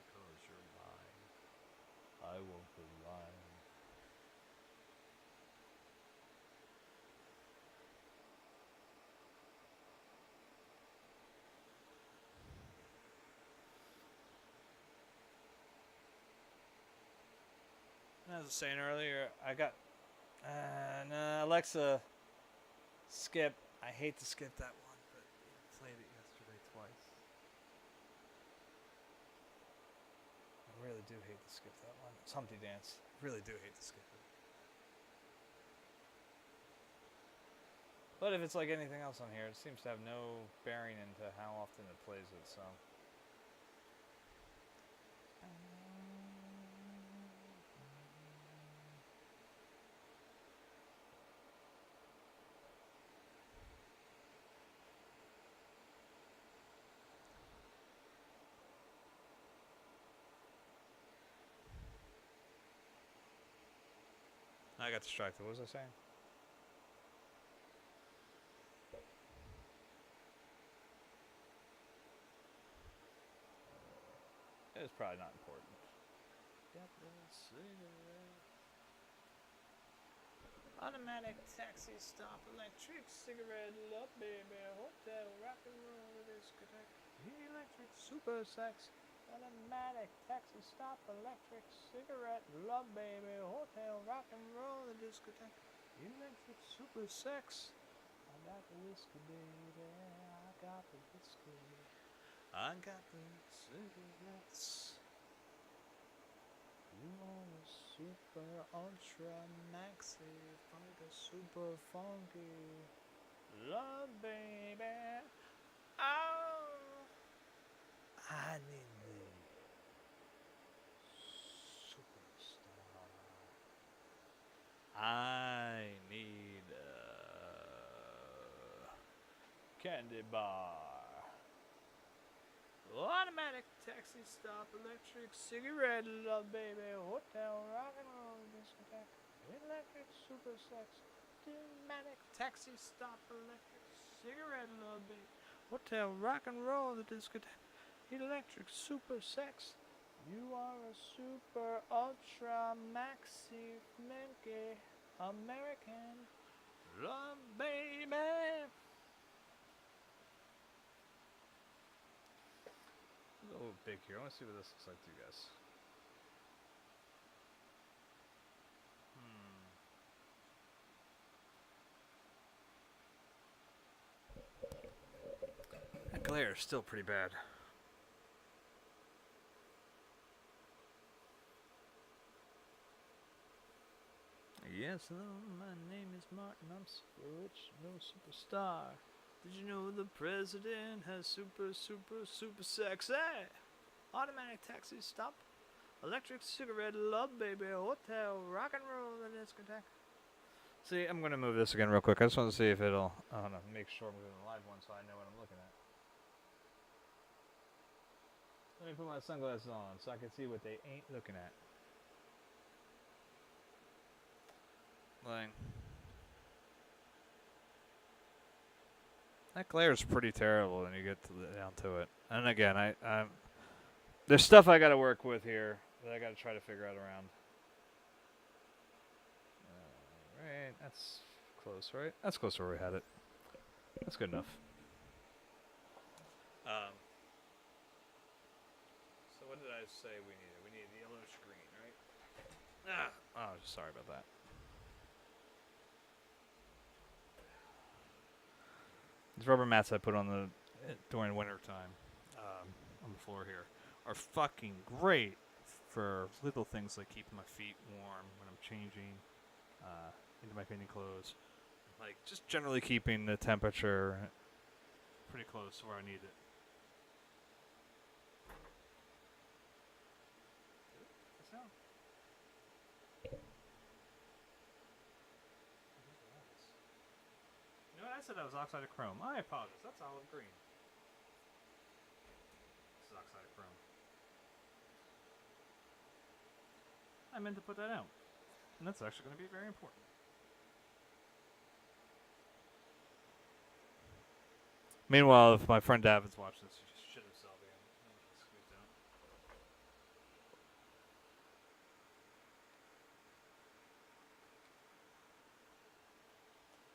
Speaker 1: Because you're mine, I won't lie. As I was saying earlier, I got Alexa, skip. I hate to skip that one, but I played it yesterday twice. I really do hate to skip that one. It's Humpty Dance. I really do hate to skip it. But if it's like anything else on here, it seems to have no bearing into how often it plays it, so. I got distracted. What was I saying? It was probably not important. Automatic taxi stop, electric cigarette, love baby, hotel, rock and roll, discotheque, electric super sex, automatic taxi stop, electric cigarette, love baby, hotel, rock and roll, discotheque, electric super sex. I got the whiskey, baby, I got the whiskey. I got the cigarettes. You want a super ultra maxi funky super funky love baby. Oh, I need the superstar. I need a candy bar. Automatic taxi stop, electric cigarette, love baby, hotel, rock and roll, discotheque, electric super sex, automatic taxi stop, electric cigarette, love baby, hotel, rock and roll, the discotheque, electric super sex. You are a super ultra maxi minky American love baby. A little big here. I want to see what this looks like to you guys. That glare is still pretty bad. Yes, hello, my name is Martin. I'm super rich, no superstar. Did you know the president has super sexy? Automatic taxi stop, electric cigarette, love baby, hotel, rock and roll, the discotheque. See, I'm going to move this again real quick. I just want to see if it'll, I don't know, make sure I'm moving the live one so I know what I'm looking at. Let me put my sunglasses on so I can see what they ain't looking at. Like, that glare is pretty terrible when you get down to it. And again, I'm there's stuff I got to work with here that I got to try to figure out around. Right, that's close, right? That's close to where we had it. That's good enough. So what did I say we needed? We needed the yellow screen, right? Oh, sorry about that. These rubber mats I put on during winter time on the floor here are fucking great for little things like keeping my feet warm when I'm changing into my painting clothes. Like just generally keeping the temperature pretty close to where I need it. You know what? I said that was oxide of chrome. I apologize. That's olive green. This is oxide of chrome. I meant to put that out. And that's actually going to be very important. Meanwhile, if my friend David's watching this, he just shit himself again. Squeezed out.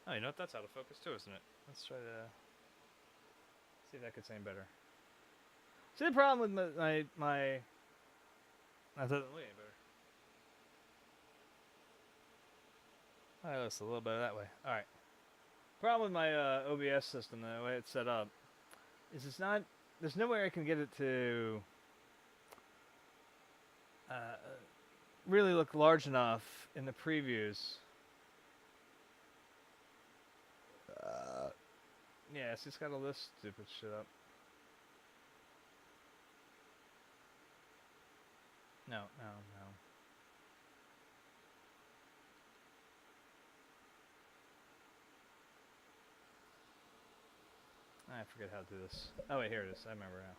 Speaker 1: Oh, you know what? That's out of focus too, isn't it? Let's try to see if that gets any better. See, the problem with my that doesn't look any better. Alright, let's a little bit that way. Alright. Problem with my OBS system, the way it's set up, is it's not. There's no way I can get it to really look large enough in the previews. Yeah, it's just got all this stupid shit up. No. I forget how to do this. Oh wait, here it is. I remember now.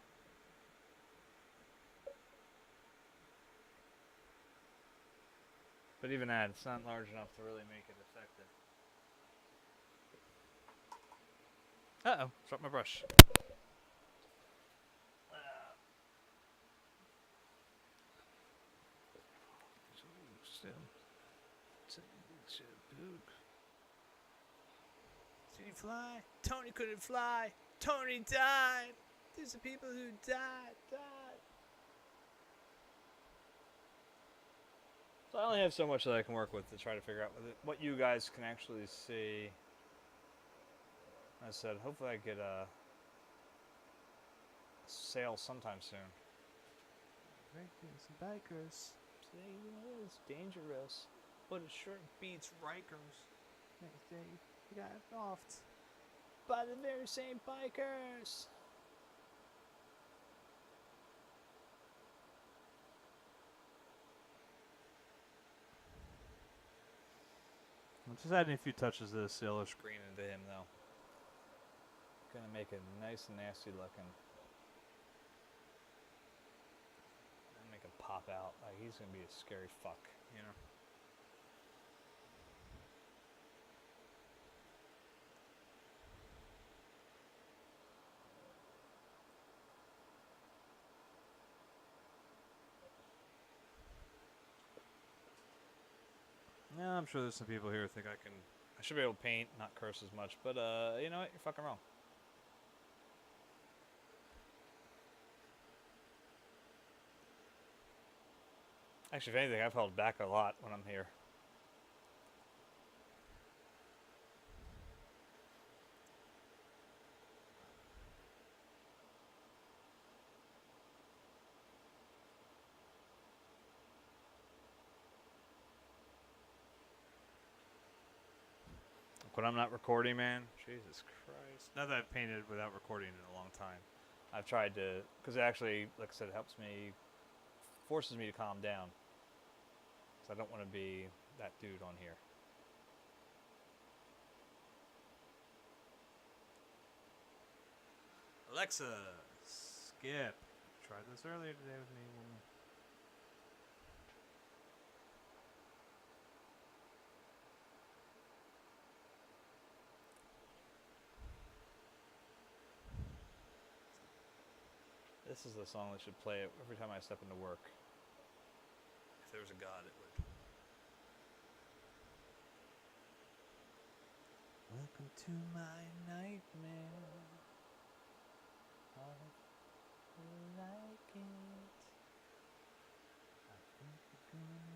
Speaker 1: But even that, it's not large enough to really make it effective. Uh-oh, dropped my brush. Did he fly? Tony couldn't fly. Tony died. These are people who died. So I only have so much that I can work with to try to figure out what you guys can actually see. I said, hopefully I get sale sometime soon.
Speaker 2: Breakers and bikers.
Speaker 1: It is dangerous, but it sure beats Rikers.
Speaker 2: They got offed.
Speaker 1: By the very same bikers.
Speaker 2: I'm just adding a few touches of this yellow
Speaker 1: Green into him though. Gonna make it nice and nasty looking. Make him pop out. Like he's gonna be a scary fuck, you know.
Speaker 2: Yeah, I'm sure there's some people here who think I
Speaker 1: should be able to paint, not curse as much, but you know what? You're fucking wrong. Actually, if anything, I've held back a lot when I'm here. When I'm not recording, man, Jesus Christ.
Speaker 2: Not that I've painted without recording in a long time.
Speaker 1: I've tried to, because it actually, like I said, helps me, forces me to calm down. Because I don't want to be that dude on here.
Speaker 2: Alexa, skip. Tried this earlier today with me.
Speaker 1: This is the song that should play every time I step into work. If there was a God, it would.
Speaker 2: Welcome to my nightmare. I like it. I think we're gonna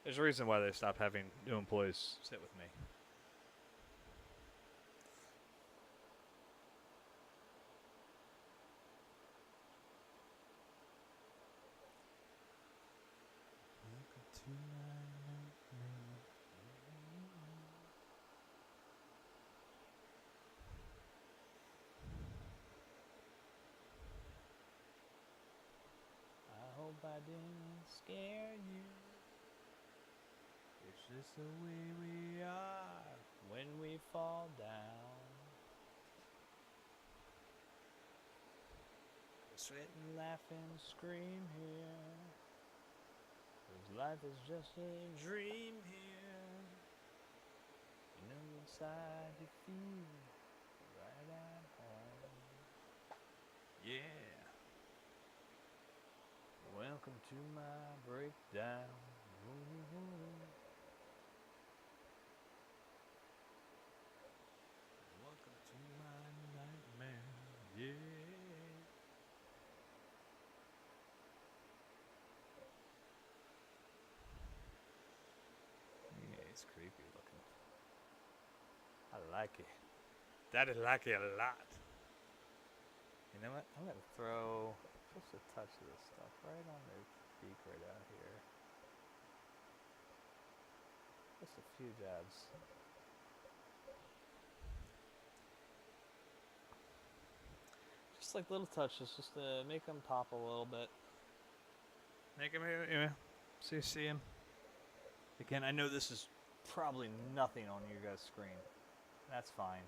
Speaker 1: There's a reason why they stopped having new employees sit with me.
Speaker 2: welcome to my nightmare.
Speaker 1: I hope I didn't scare you.
Speaker 2: It's just the way we are
Speaker 1: When we fall down, sweat and laugh and scream here. 'Cause life is just a dream here. You know inside you feel right at home.
Speaker 2: Yeah.
Speaker 1: Welcome to my breakdown. Ooh.
Speaker 2: Welcome to my nightmare. Yeah.
Speaker 1: Yeah, it's creepy looking. I like it. Daddy like it a lot. You know what? I'm gonna throw just a touch of this stuff right on the beak right out here. Just a few jabs. Just like little touches, just to make them pop a little bit.
Speaker 2: Make him, see him.
Speaker 1: Again, I know this is probably nothing on your guys' screen. That's fine.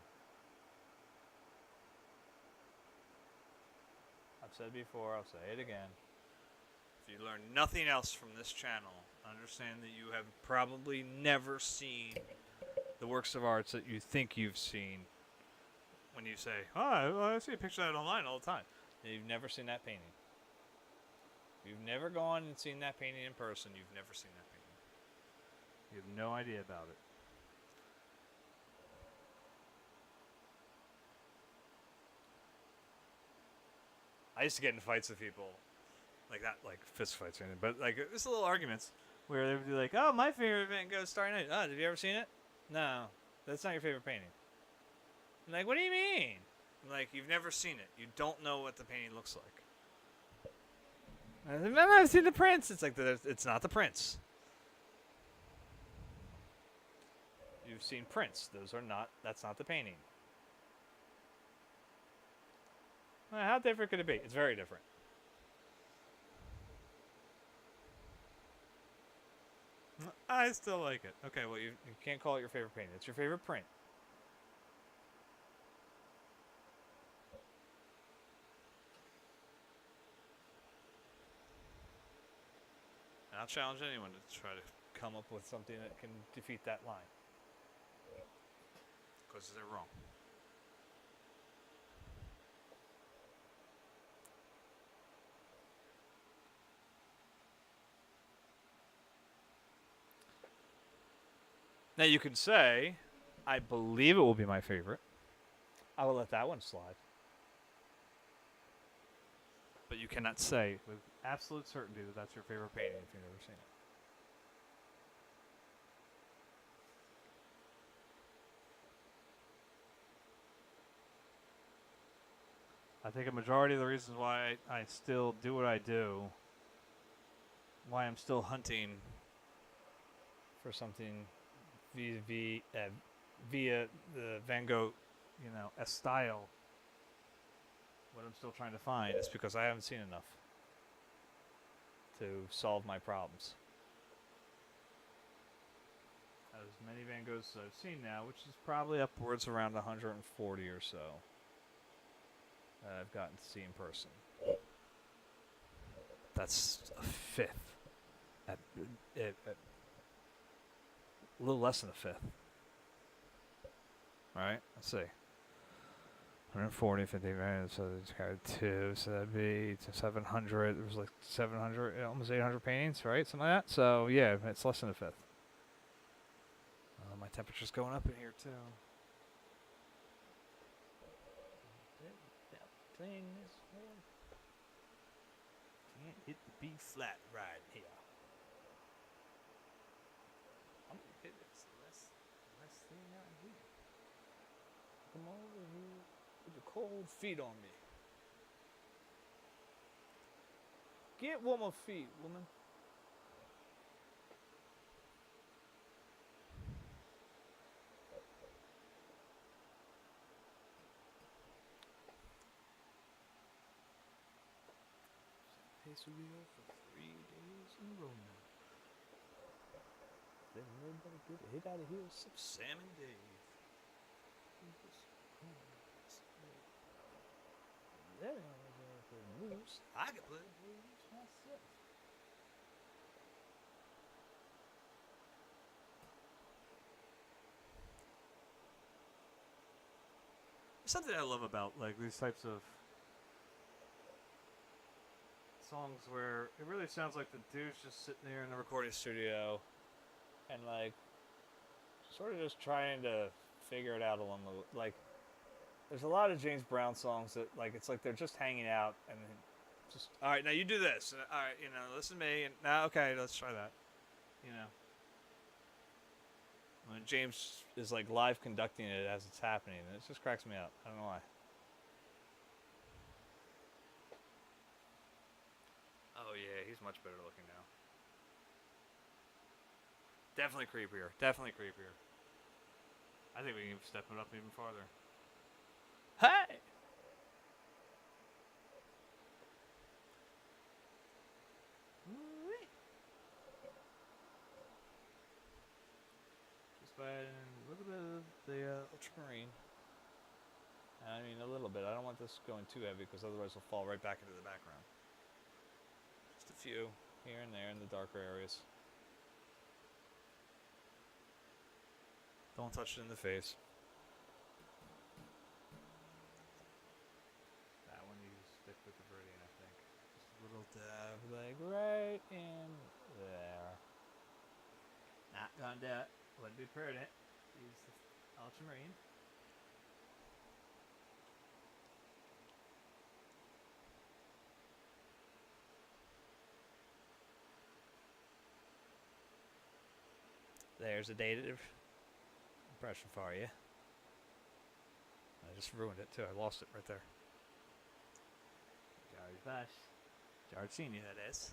Speaker 1: I've said it before, I'll say it again. If you learn nothing else from this channel, understand that you have probably never seen the works of arts that you think you've seen when you say,
Speaker 2: Oh, I see a picture of that online all the time.
Speaker 1: you've never seen that painting. You've never gone and seen that painting in person, you've never seen that painting.
Speaker 2: You have no idea about it.
Speaker 1: I used to get in fights with people like that, like fist fights or anything, but like just little arguments. where they would be like, "Oh, my favorite Van Gogh Starry Night." Oh, have you ever seen it? No, that's not your favorite painting. I'm like, what do you mean? I'm like, you've never seen it. You don't know what the painting looks like. And I've seen the prints. It's like it's not the prints. You've seen prints. Those are not. That's not the painting. Well, how different could it be? It's very different. I still like it. Okay, well, you can't call it your favorite painting. It's your favorite print. And I'll challenge anyone to try to come up with something that can defeat that line. Because they're wrong. Now you can say, I believe it will be my favorite. I will let that one slide. But you cannot say with absolute certainty that that's your favorite painting if you've never seen it. I think a majority of the reasons why I still do what I do, why I'm still hunting for something via the Van Gogh, a style, what I'm still trying to find is because I haven't seen enough to solve my problems. As many Van Goghs as I've seen now, which is probably upwards around 140 or so that I've gotten to see in person. That's a fifth. A little less than a fifth. All right, let's see. 140, 50, right? So it's got 2, so that'd be 700. There was like 700, almost 800 paintings, right? Something like that. So yeah, it's less than a fifth. My temperature's going up in here too. Playing this one. Can't hit the B flat right here. I'm gonna hit it. It's less thing out here. Come over here. Put your cold feet on me. Get warmer feet, woman. Quesadilla for 3 days in a row now. Then nobody get a hit out of here except Sam and Dave. They're only going for the moves. I can play the blues myself. There's something I love about like these types of songs where it really sounds like the dude's just sitting there in the recording studio and like sort of just trying to figure it out along the like. There's a lot of James Brown songs that like it's like they're just hanging out and just all right. Now you do this. All right, listen to me. And now okay, let's try that. When James is like live conducting it as it's happening, and it just cracks me up. I don't know why. Oh yeah, he's much better looking now. Definitely creepier. Definitely creepier. I think we can step it up even farther. Hey! Just by a little bit of the ultramarine. I mean, a little bit. I don't want this going too heavy because otherwise it'll fall right back into the background. Just a few here and there in the darker areas. Don't touch it in the face. That one you stick with the Viridian, I think. Just a little dab, like right in there. Not gonna do it. Wouldn't be prudent. Use the ultramarine. There's a dated impression for you. I just ruined it too. I lost it right there.
Speaker 2: George Bush. George Senior, that is.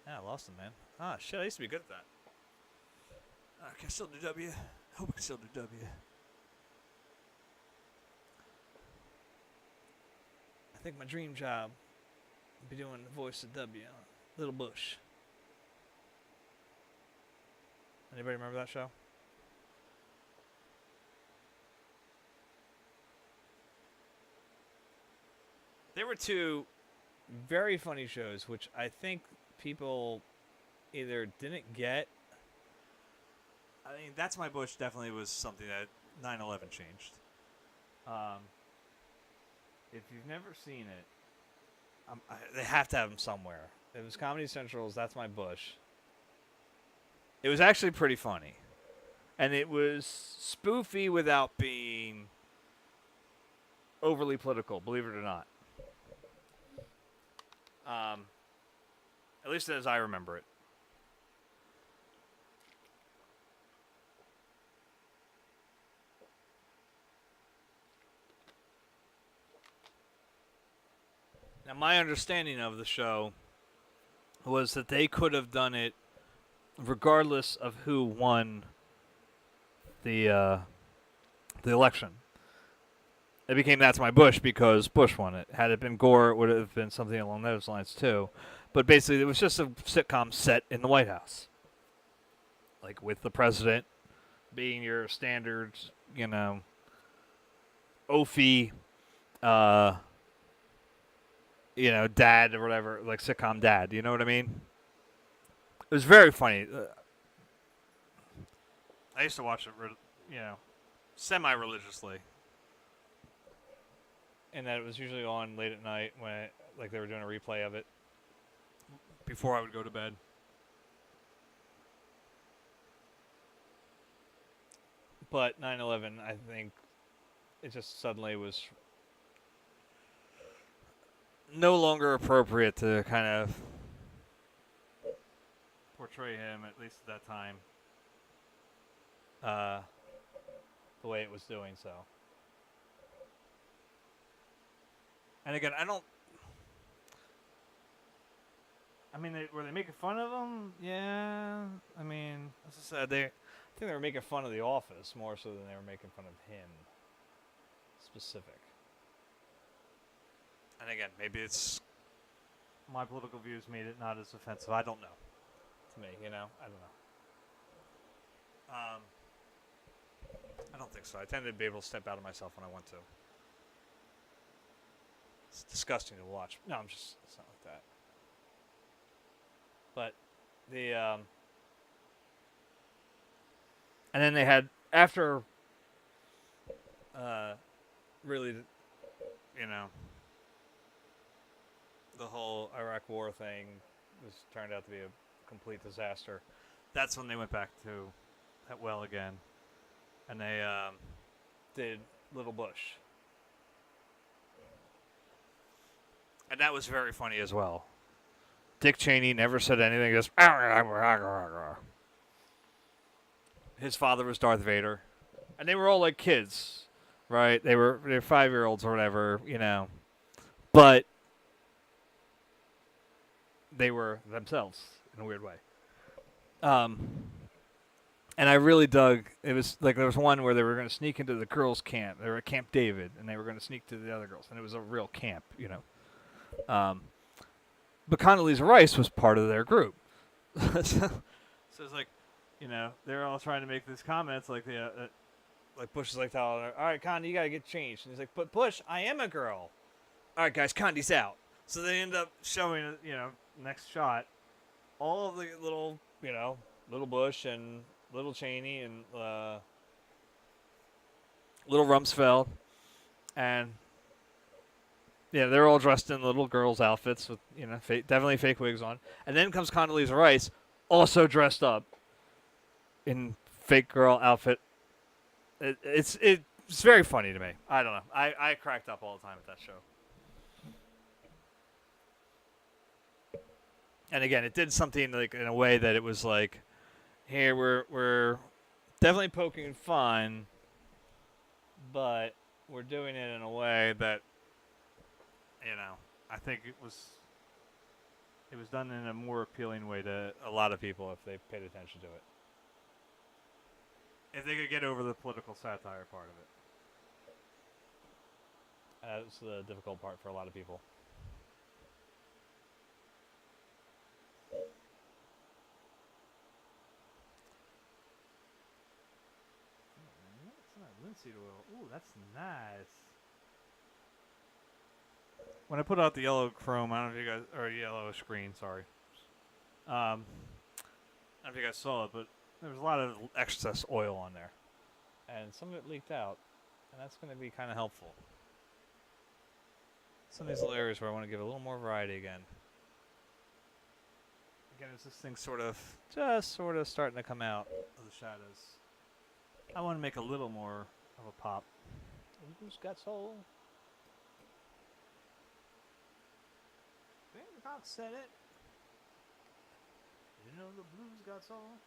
Speaker 1: Yeah, I lost him, man. Ah, shit, I used to be good at that. Can I still do W? I hope I can still do W. I think my dream job would be doing the voice of W. Little Bush. Anybody remember that show? There were two very funny shows, which I think people either didn't get.
Speaker 2: I mean, That's My Bush definitely was something that 9/11 changed. If you've never seen it,
Speaker 1: They have to have them somewhere. It was Comedy Central's That's My Bush. It was actually pretty funny. And it was spoofy without being overly political, believe it or not. At least as I remember it. Now, my understanding of the show was that they could have done it regardless of who won the election. It became That's My Bush because Bush won it. Had it been Gore, it would have been something along those lines too. But basically, it was just a sitcom set in the White House. Like, with the president being your standard, oafy, dad or whatever, like sitcom dad. You know what I mean? It was very funny. I used to watch it, semi-religiously. And that it was usually on late at night when, they were doing a replay of it before I would go to bed. But 9/11, I think, it just suddenly was no longer appropriate to kind of portray him, at least at that time, the way it was doing so. And again, were they making fun of him? Yeah. I mean, as I said, I think they were making fun of The Office more so than they were making fun of him. Specific. And again, maybe it's my political views made it not as offensive. I don't know. To me, I don't know. I don't think so. I tend to be able to step out of myself when I want to. It's disgusting to watch. No, it's not like that. But and then they had, after, really, the whole Iraq War thing turned out to be a complete disaster. That's when they went back to that well again, and they did Little Bush, and that was very funny as well. Dick Cheney never said anything, just his father was Darth Vader, and they were all like kids, right? They're 5-year-olds or whatever, but they were themselves in a weird way. And I really dug. It was like there was one where they were going to sneak into the girls' camp. They were at Camp David, and they were going to sneak to the other girls, and it was a real camp, But Condoleezza Rice was part of their group, so it's like, they're all trying to make these comments like like Bush is like telling her, "All right, Condi, you got to get changed," and he's like, "But Bush, I am a girl." All right, guys, Condi's out. So they end up showing, next shot, all of the little, Little Bush and Little Cheney and Little Rumsfeld, and they're all dressed in little girls' outfits with, definitely fake wigs on. And then comes Condoleezza Rice, also dressed up in fake girl outfit. It's very funny to me. I don't know. I cracked up all the time at that show. And again, it did something like in a way that it was like, here we're definitely poking fun, but we're doing it in a way that, I think it was done in a more appealing way to a lot of people if they paid attention to it. If they could get over the political satire part of it. That's the difficult part for a lot of people. That's not linseed oil. Ooh, that's nice. When I put out the yellow chrome, I don't know if you guys, or yellow screen, sorry. I don't know if you guys saw it, but there was a lot of excess oil on there. And some of it leaked out. And that's going to be kind of helpful. Some of these little areas where I want to give a little more variety again. Again, it's this thing just sort of starting to come out of the shadows. I want to make a little more of a pop. Who's got soul? Bangkok said it. You know the blues got soul?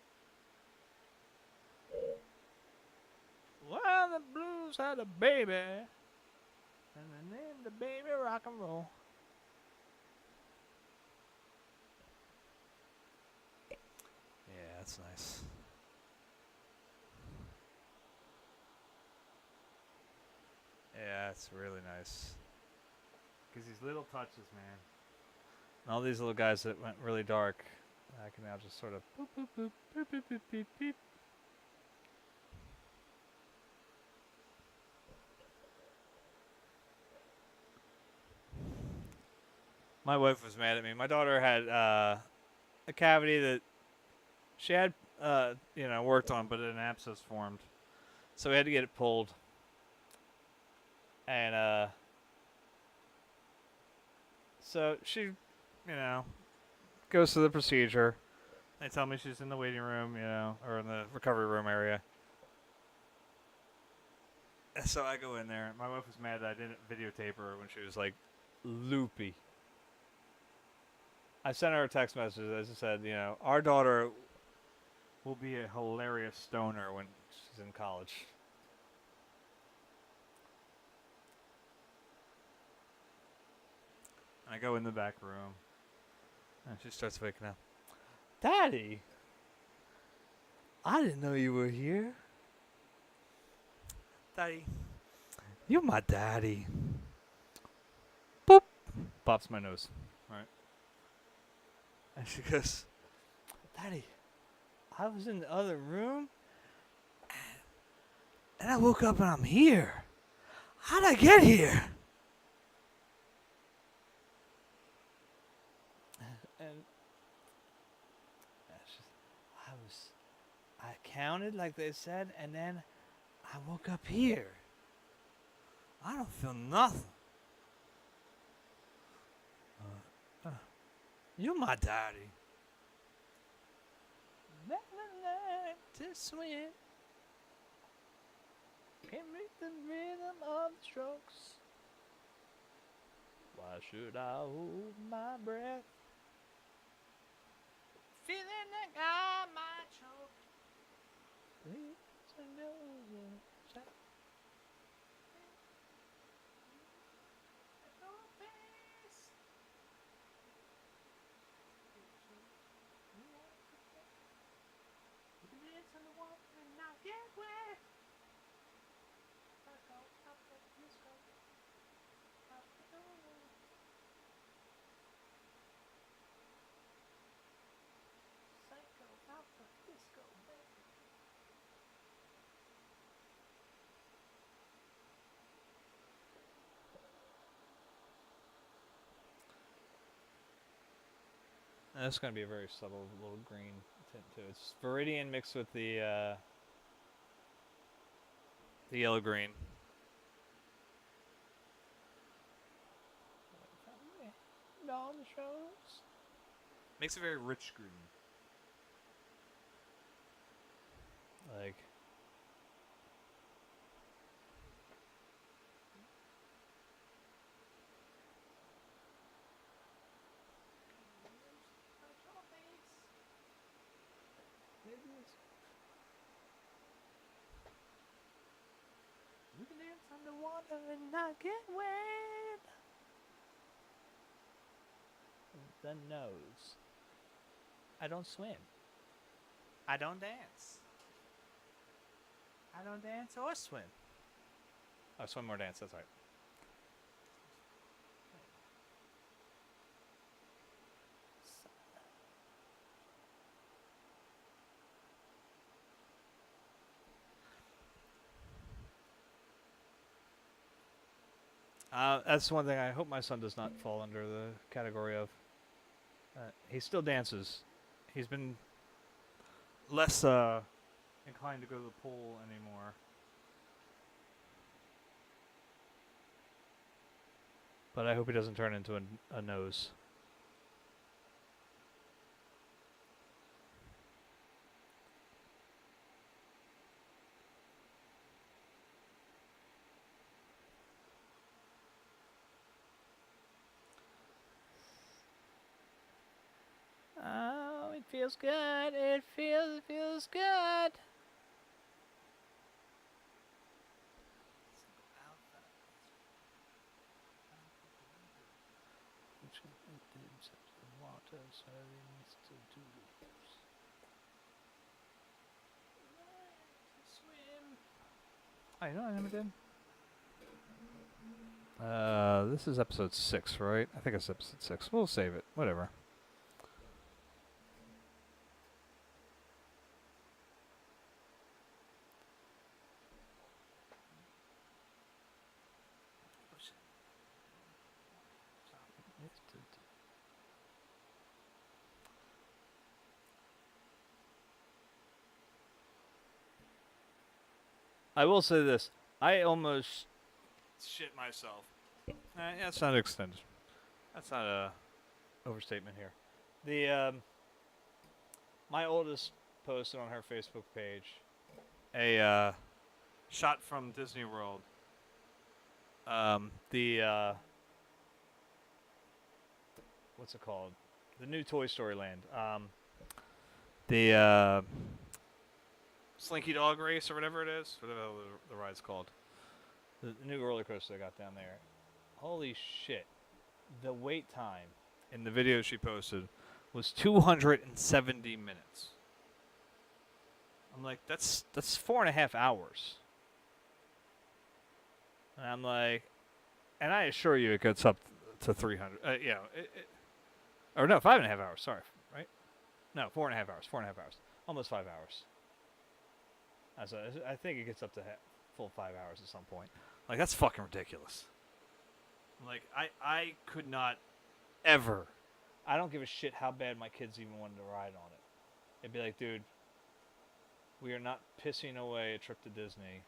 Speaker 1: Well, the blues had a baby, and they named the baby rock and roll. Yeah, that's nice. Yeah, it's really nice. Because these little touches, man. And all these little guys that went really dark, I can now just sort of boop, boop, boop, boop, boop, boop, beep, beep. My wife was mad at me. My daughter had a cavity that she had, worked on, but an abscess formed. So we had to get it pulled. And so she, goes through the procedure. They tell me she's in the waiting room, or in the recovery room area. And so I go in there. My wife was mad that I didn't videotape her when she was like loopy. I sent her a text message. As I said, our daughter will be a hilarious stoner when she's in college. And I go in the back room, and she starts waking up. Daddy, I didn't know you were here. Daddy, you're my daddy. Boop. Pops my nose. All right. And she goes, Daddy, I was in the other room, and I woke up and I'm here. How'd I get here? And I counted like they said, and then I woke up here. I don't feel nothing. You're my daddy. To swing. Can't make the rhythm of the strokes. Why should I hold my breath? Feeling like I might choke. That's going to be a very subtle little green tint to it. It's Viridian mixed with the yellow green. On the shows. Makes a very rich green. Like. underwater and not get wet. The nose. I don't swim. I don't dance. I don't dance or swim. Oh, swim or dance, that's right. That's one thing I hope my son does not fall under the category of. He still dances. He's been less inclined to go to the pool anymore. But I hope he doesn't turn into a nose. Oh, it feels good. It feels good. I know I never did. This is episode 6, right? I think it's episode 6. We'll save it. Whatever. I will say this. I almost shit myself. Yeah, that's not extended. That's not a overstatement here. The my oldest posted on her Facebook page a shot from Disney World. What's it called? The new Toy Story Land. The Slinky Dog Race or whatever it is, whatever the ride's called. The new roller coaster they got down there. Holy shit. The wait time in the video she posted was 270 minutes. I'm like, that's 4.5 hours. And I'm like, and I assure you it gets up to 300. Or no, 5.5 hours, sorry, right? No, 4.5 hours, 4.5 hours. Almost 5 hours. I think it gets up to full 5 hours at some point. Like, that's fucking ridiculous. Like, I could not ever. I don't give a shit how bad my kids even wanted to ride on it. It'd be like, dude, we are not pissing away a trip to Disney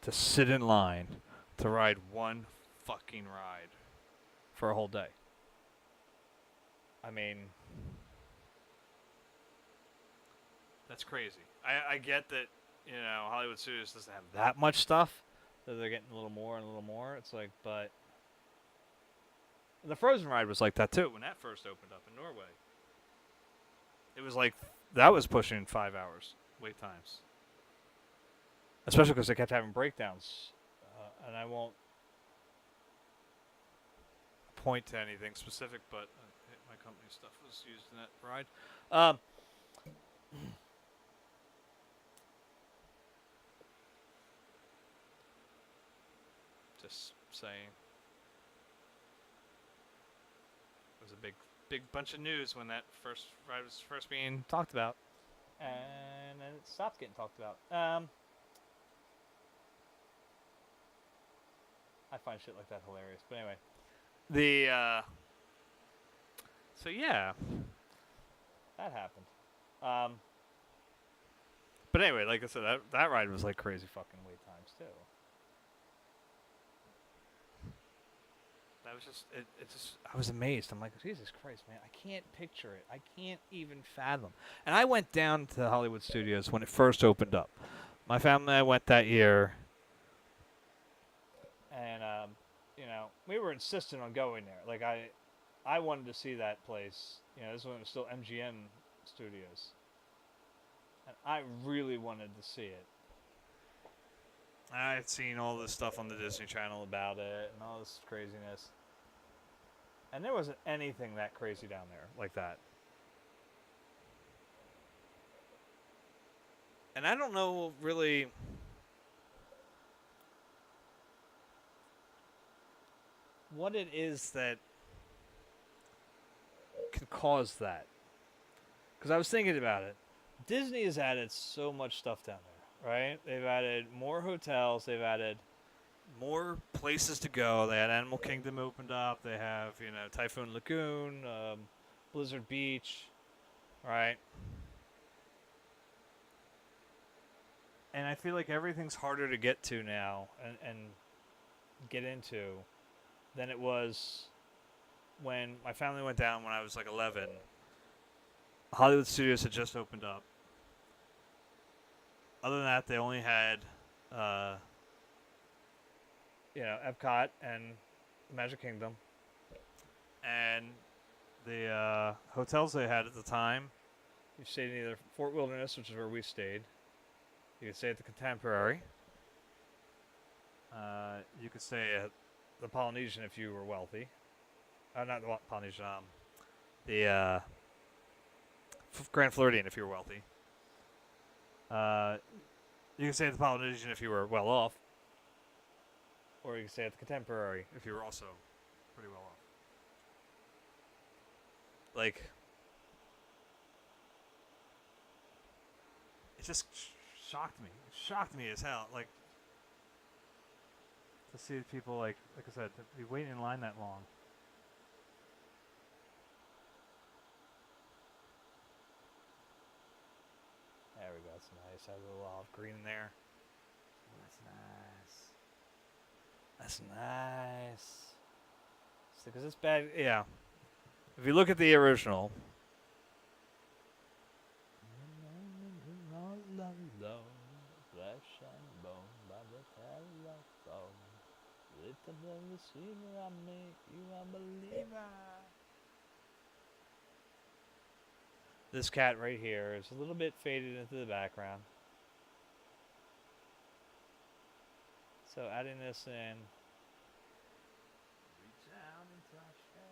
Speaker 1: to sit in line to ride one fucking ride for a whole day. I mean, that's crazy. I get that, you know, Hollywood Studios doesn't have that much stuff, so they're getting a little more and a little more. It's like, but the Frozen ride was like that too when that first opened up in Norway. It was like, that was pushing 5 hours wait times. Especially because they kept having breakdowns. And I won't point to anything specific, but my company stuff was used in that ride. Just saying. It was a big bunch of news when that first ride was first being talked about. And then it stopped getting talked about. I find shit like that hilarious. But anyway. So yeah. That happened. But anyway, like I said, that ride was like crazy fucking wait times too. That was just, I was amazed. I'm like, Jesus Christ, man, I can't picture it. I can't even fathom. And I went down to Hollywood Studios when it first opened up. My family and I went that year. And, you know, we were insistent on going there. Like, I wanted to see that place. You know, this one was still MGM Studios. And I really wanted to see it. I had seen all this stuff on the Disney Channel about it and all this craziness. And there wasn't anything that crazy down there like that. And I don't know really what it is that can cause that. Because I was thinking about it. Disney has added so much stuff down there, right? They've added more hotels. They've added more places to go. They had Animal Kingdom opened up. They have, Typhoon Lagoon, Blizzard Beach, right? And I feel like everything's harder to get to now and get into than it was when my family went down when I was like 11. Hollywood Studios had just opened up. Other than that, they only had, Epcot and Magic Kingdom. And the hotels they had at the time, you stayed in either Fort Wilderness, which is where we stayed. You could stay at the Contemporary. You could stay at the Polynesian if you were wealthy. Not the Polynesian, the Grand Floridian if you were wealthy. You could stay at the Polynesian if you were well off. Or you could stay at the Contemporary if you were also pretty well off. Like, it just shocked me. It shocked me as hell. Like, to see people, like I said, to be waiting in line that long. There we go. That's nice. Has a little olive green in there. That's nice. That's nice. Because it's bad. Yeah. If you look at the original. This cat right here is a little bit faded into the background. So adding this in. Reach out and touch me.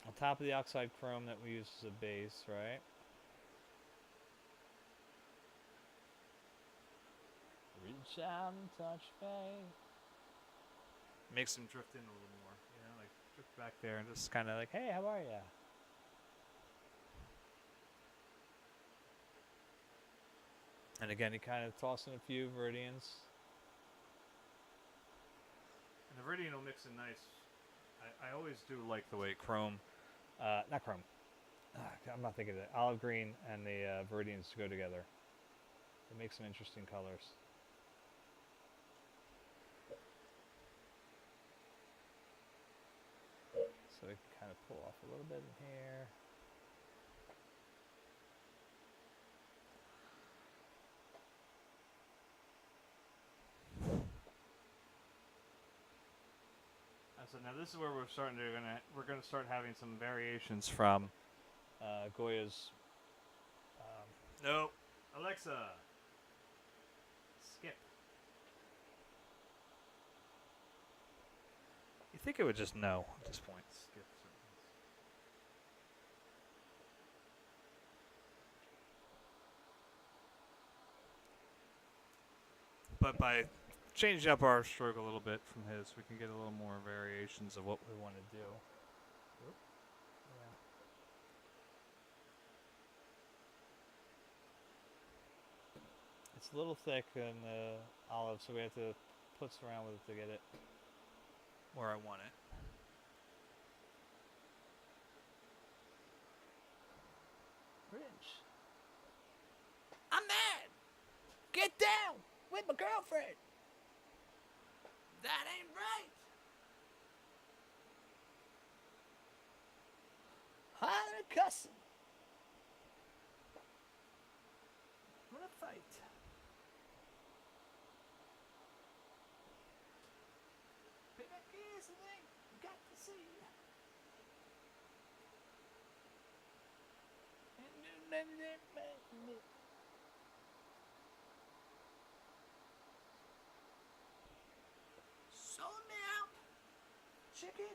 Speaker 1: On top of the oxide chrome that we use as a base, right? Reach out and touch me. Makes them drift in a little more, like drift back there and just kind of like, hey, how are ya? And again, you kind of toss in a few Viridians. And the Viridian will mix in nice. I always do like the way chrome, not chrome, I'm not thinking of it, olive green and the Viridians to go together. It makes some interesting colors. So we can kind of pull off a little bit in here. So now this is where we're gonna start having some variations from Goya's. Nope, Alexa, skip. You think it would just know at this point? Skip certain things. But by changing up our stroke a little bit from his, we can get a little more variations of what we want to do. Oop. Yeah. It's a little thick in the olive, so we have to putz around with it to get it where I want it. Rich. I'm mad! Get down with my girlfriend! That ain't right! Holler cussing! Wanna fight? Pick that kiss and then you got to see.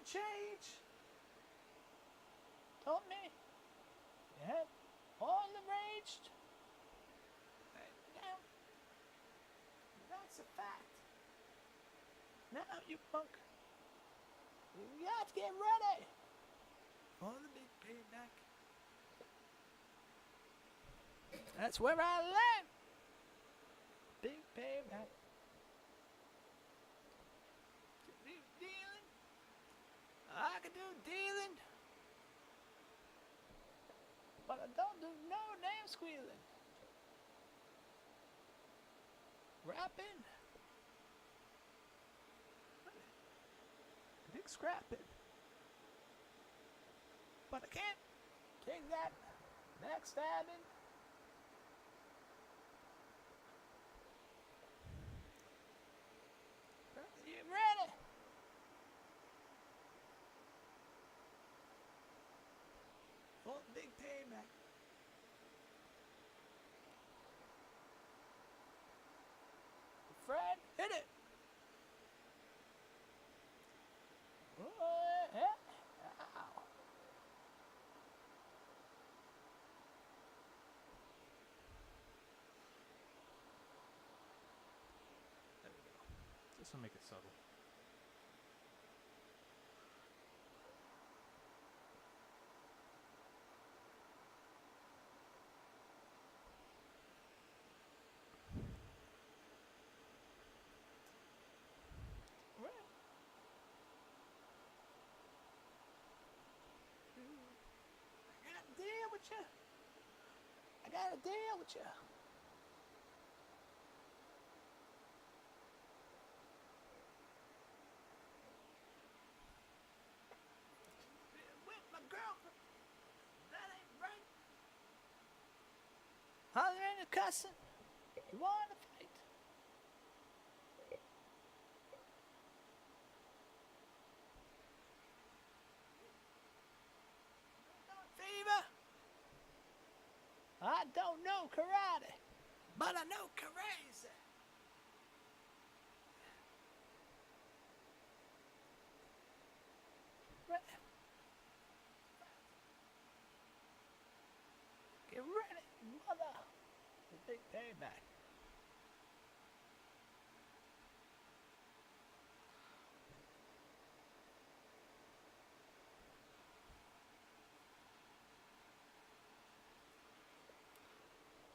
Speaker 1: change. Told me you had all arranged. Now, that's a fact. Now, you punk, you got to get ready for the big payback. That's where I land. Big payback. Dealing. I can do dealing. But I don't do no damn squealing. Rapping. Big scrapping. But I can't take that backstabbing. You ready? For the big payback. Fred, hit it. Yeah. Ow. There we go. This will make it subtle. I gotta deal with you. With my girlfriend. That ain't right. Hollering and cussing. You wanna fight? Fever. I don't know karate, but I know crazy. Get ready, mother. The big payback.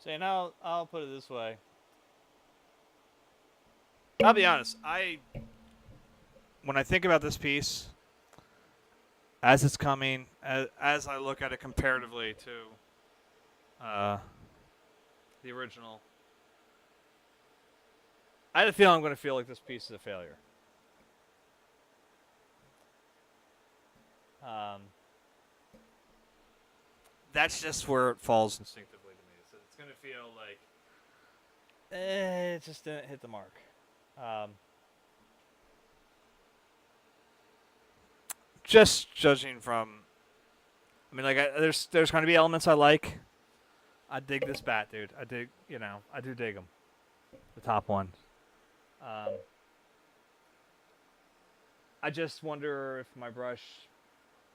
Speaker 1: See, now I'll put it this way. I'll be honest. When I think about this piece, as it's coming, as I look at it comparatively to the original, I had a feeling I'm going to feel like this piece is a failure. That's just where it falls instinctively to me. So it's going to feel like it just didn't hit the mark. Just judging from, I mean, like there's going to be elements I like. I dig this bat, dude. I do dig him. The top one. I just wonder if my brush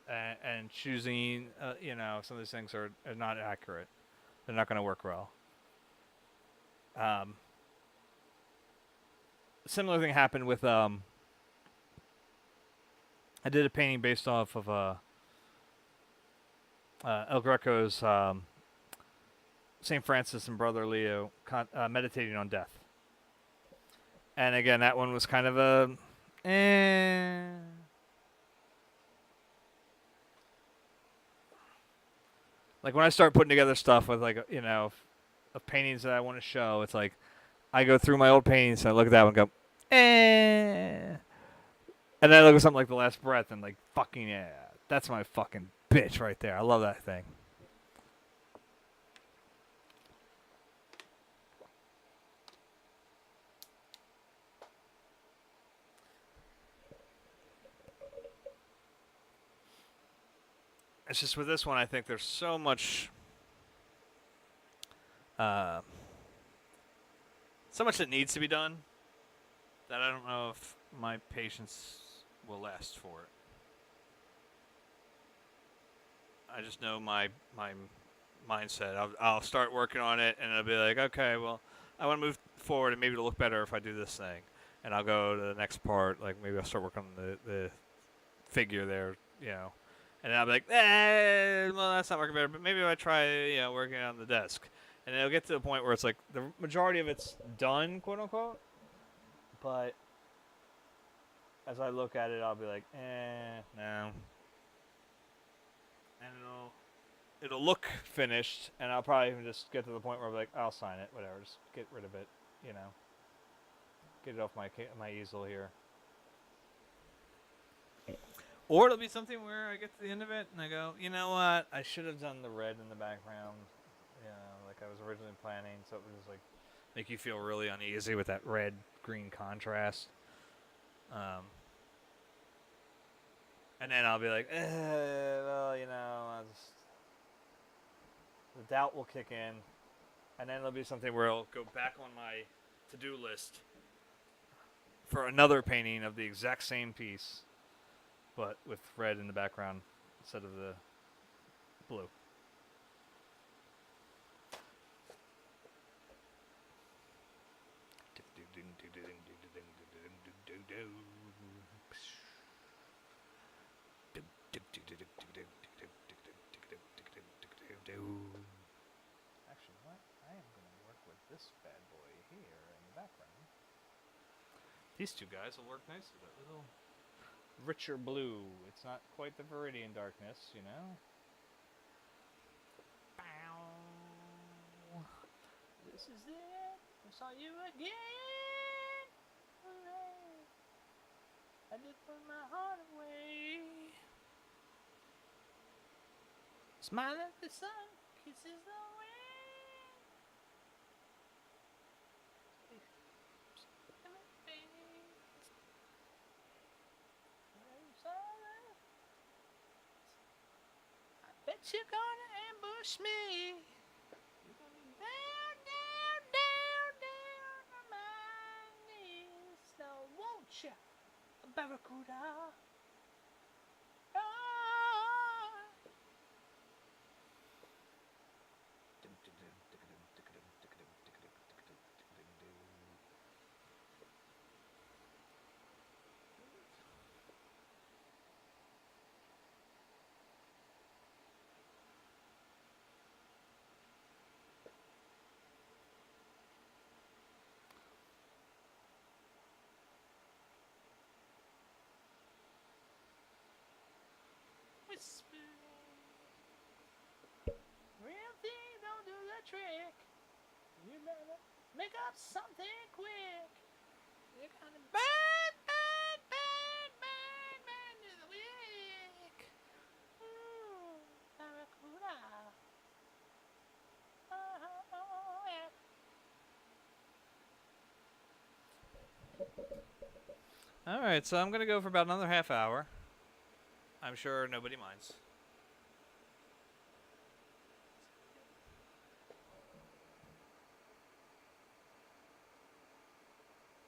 Speaker 1: and choosing, some of these things are not accurate. They're not going to work well. Similar thing happened with I did a painting based off of El Greco's St. Francis and Brother Leo meditating on death. And again, that one was kind of a like when I start putting together stuff with like of paintings that I want to show, it's like I go through my old paintings and I look at that one and go and then I look at something like The Last Breath and like fucking yeah, that's my fucking bitch right there. I love that thing. It's just with this one, I think there's so much, that needs to be done that I don't know if my patience will last for it. I just know my mindset. I'll start working on it, and I'll be like, okay, well, I want to move forward, and maybe it'll look better if I do this thing. And I'll go to the next part. Like maybe I'll start working on the figure there, you know. And then I'll be like, well, that's not working better. But maybe if I try, working on the desk. And it'll get to the point where it's like the majority of it's done, quote unquote. But as I look at it, I'll be like, no. And it'll look finished, and I'll probably even just get to the point where I'll be like, I'll sign it, whatever, just get rid of it, get it off my easel here. Or it'll be something where I get to the end of it and I go, you know what, I should have done the red in the background, like I was originally planning, so it would just like make you feel really uneasy with that red-green contrast. And then I'll be like, well, the doubt will kick in, and then it'll be something where I'll go back on my to-do list for another painting of the exact same piece, but with red in the background instead of the blue. Actually, what? I am going to work with this bad boy here in the background. These two guys will work nice with a little richer blue. It's not quite the Viridian darkness, Bow. This is it. I saw you again. Hooray. I did put my heart away. Smile at the sun, kisses the wind. I bet you're gonna ambush me. You're gonna be down, down, down, down on my knees. Now won't you, Barracuda? Real thing don't do the trick. You better make up something quick. You're gonna burn, burn, burn, burn, burn to the wick. Ooh, Barracuda. Oh, yeah. All right, so I'm gonna go for about another half hour. I'm sure nobody minds.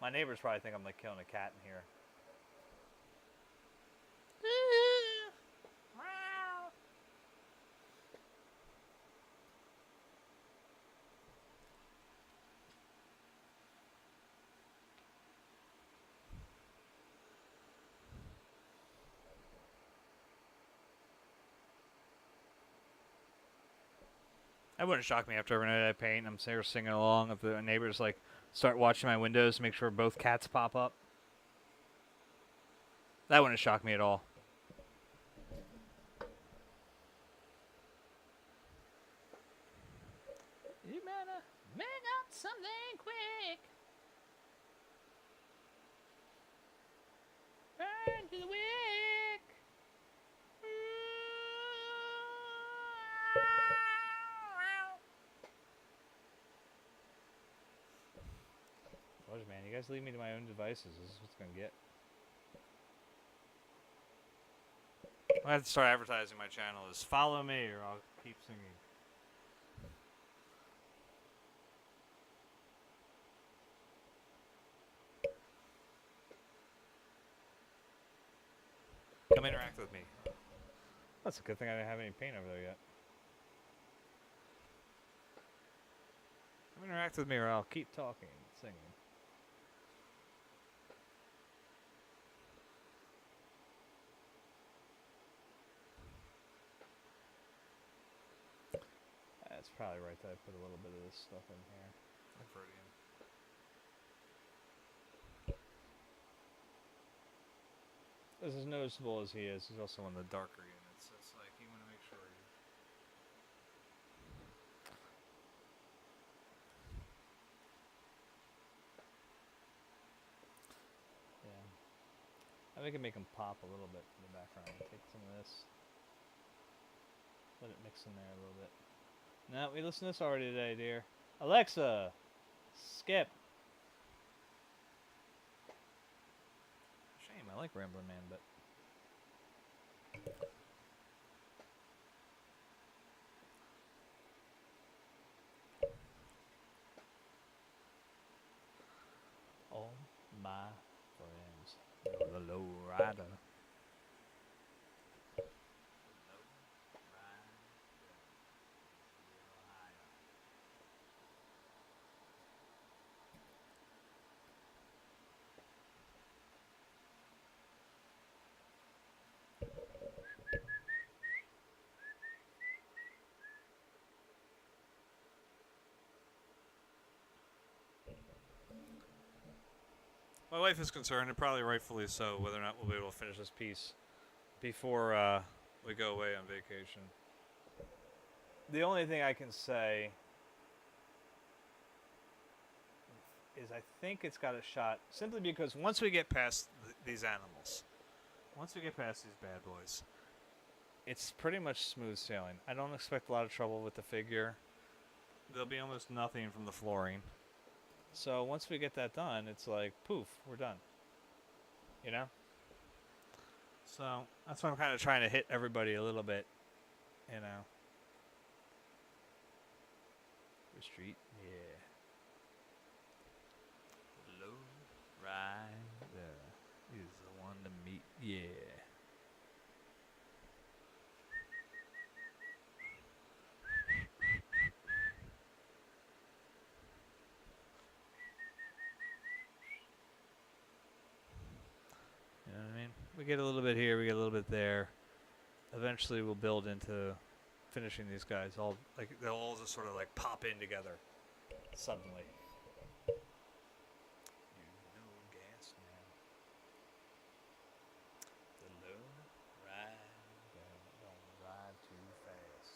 Speaker 1: My neighbors probably think I'm like killing a cat in here. That wouldn't shock me after every night I paint. I'm there singing along. If the neighbors like start watching my windows to make sure both cats pop up, that wouldn't shock me at all. You better make up something quick. Burn to the wick. Man, you guys leave me to my own devices. This is what's gonna get. I have to start advertising my channel as follow me or I'll keep singing. Come interact with me. That's a good thing I didn't have any paint over there yet. Come interact with me or I'll keep talking and singing. That's probably right that I put a little bit of this stuff in here. As noticeable as he is, he's also one of the darker units. So it's like you want to make sure you. Yeah. I think I can make him pop a little bit from the background. Take some of this. Let it mix in there a little bit. No, we listened to this already today, dear. Alexa, skip. Shame, I like Ramblin' Man, but. All my friends know the low rider.
Speaker 2: My wife is concerned, and probably rightfully so, whether or not we'll be able to finish this piece before we go away on vacation.
Speaker 1: The only thing I can say is I think it's got a shot simply because
Speaker 2: Once we get past these animals, once we get past these bad boys,
Speaker 1: it's pretty much smooth sailing. I don't expect a lot of trouble with the figure.
Speaker 2: there'll be almost nothing from the flooring.
Speaker 1: So once we get that done, it's like, poof, we're done. You know?
Speaker 2: So
Speaker 1: That's why I'm kind of trying to hit everybody a little bit, you know. Street, yeah.
Speaker 2: low rider is the one to meet.
Speaker 1: Yeah. You know what I mean? We get a little bit here, we get a little bit there. Eventually we'll build into finishing these guys all
Speaker 2: Like they'll all just sort of like pop in together.
Speaker 1: suddenly.
Speaker 2: You know gas now. The low ride.
Speaker 1: Don't ride too fast.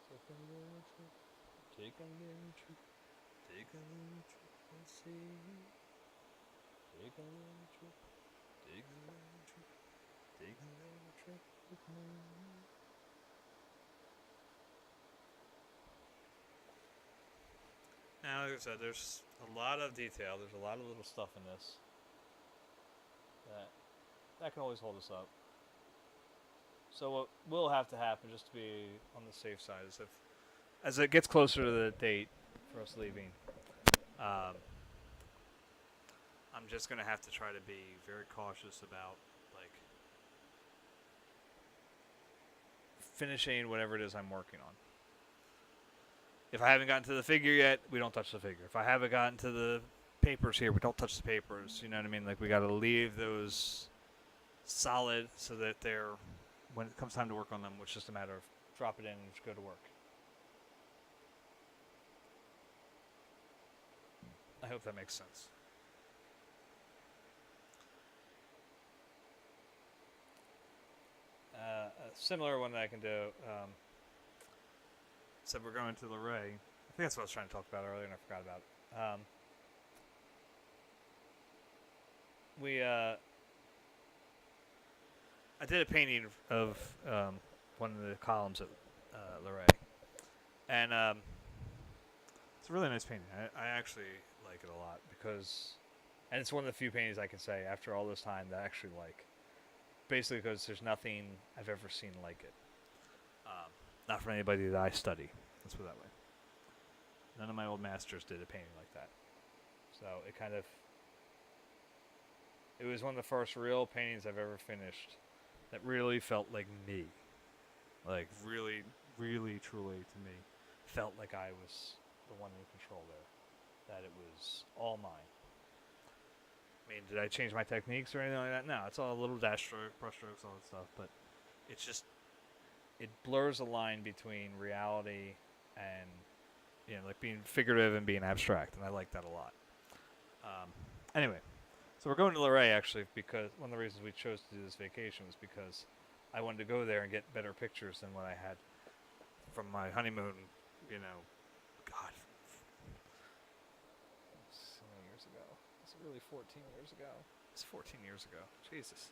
Speaker 1: Take a little trip. Take a little trip.
Speaker 2: Take a little trip and see.
Speaker 1: Take a little trip.
Speaker 2: Take a little trip. Take a little trip with me. Now, like I said, there's a lot of detail.
Speaker 1: There's a lot of little stuff in this that can always hold us up. So what will have to happen, just to be on the safe side, is if as it gets closer to the date for us leaving,
Speaker 2: I'm just gonna have to try to be very cautious about like
Speaker 1: finishing whatever it is I'm working on. If I haven't gotten to the figure yet, we don't touch the figure. If I haven't gotten to the papers here, we don't touch the papers. You know what I mean? Like, we got to leave those solid so that they're, when it comes time to work on them, it's just a matter of drop it in and just go to work.
Speaker 2: I hope that makes sense.
Speaker 1: A similar one that I can do.
Speaker 2: Said we're going to Luray.
Speaker 1: I think that's what I was trying to talk about earlier and I forgot about it. I did a painting of one of the columns at Luray. And
Speaker 2: It's a really nice painting. I actually like
Speaker 1: like it a lot because, and it's one of the few paintings I can say after all this time that I actually like. Basically, because there's nothing I've ever seen like it. Not from anybody that I study. Let's put it that way. None of my old masters did a painting like that. So it was one of the first real paintings I've ever finished that really felt like me. Like really, really, truly to me, felt like I was the one in control there. That it was all mine. I mean, did I change my techniques or anything like that? No, it's all a little dash stroke, brush strokes, all that stuff. But it's just, it blurs a line between reality and, like being figurative and being abstract. And I like that a lot. Anyway, so we're going to Luray actually because one of the reasons we chose to do this vacation was because I wanted to go there and get better pictures than what I had from my honeymoon, God, so many years ago. It's really 14 years ago. It's 14 years ago. Jesus.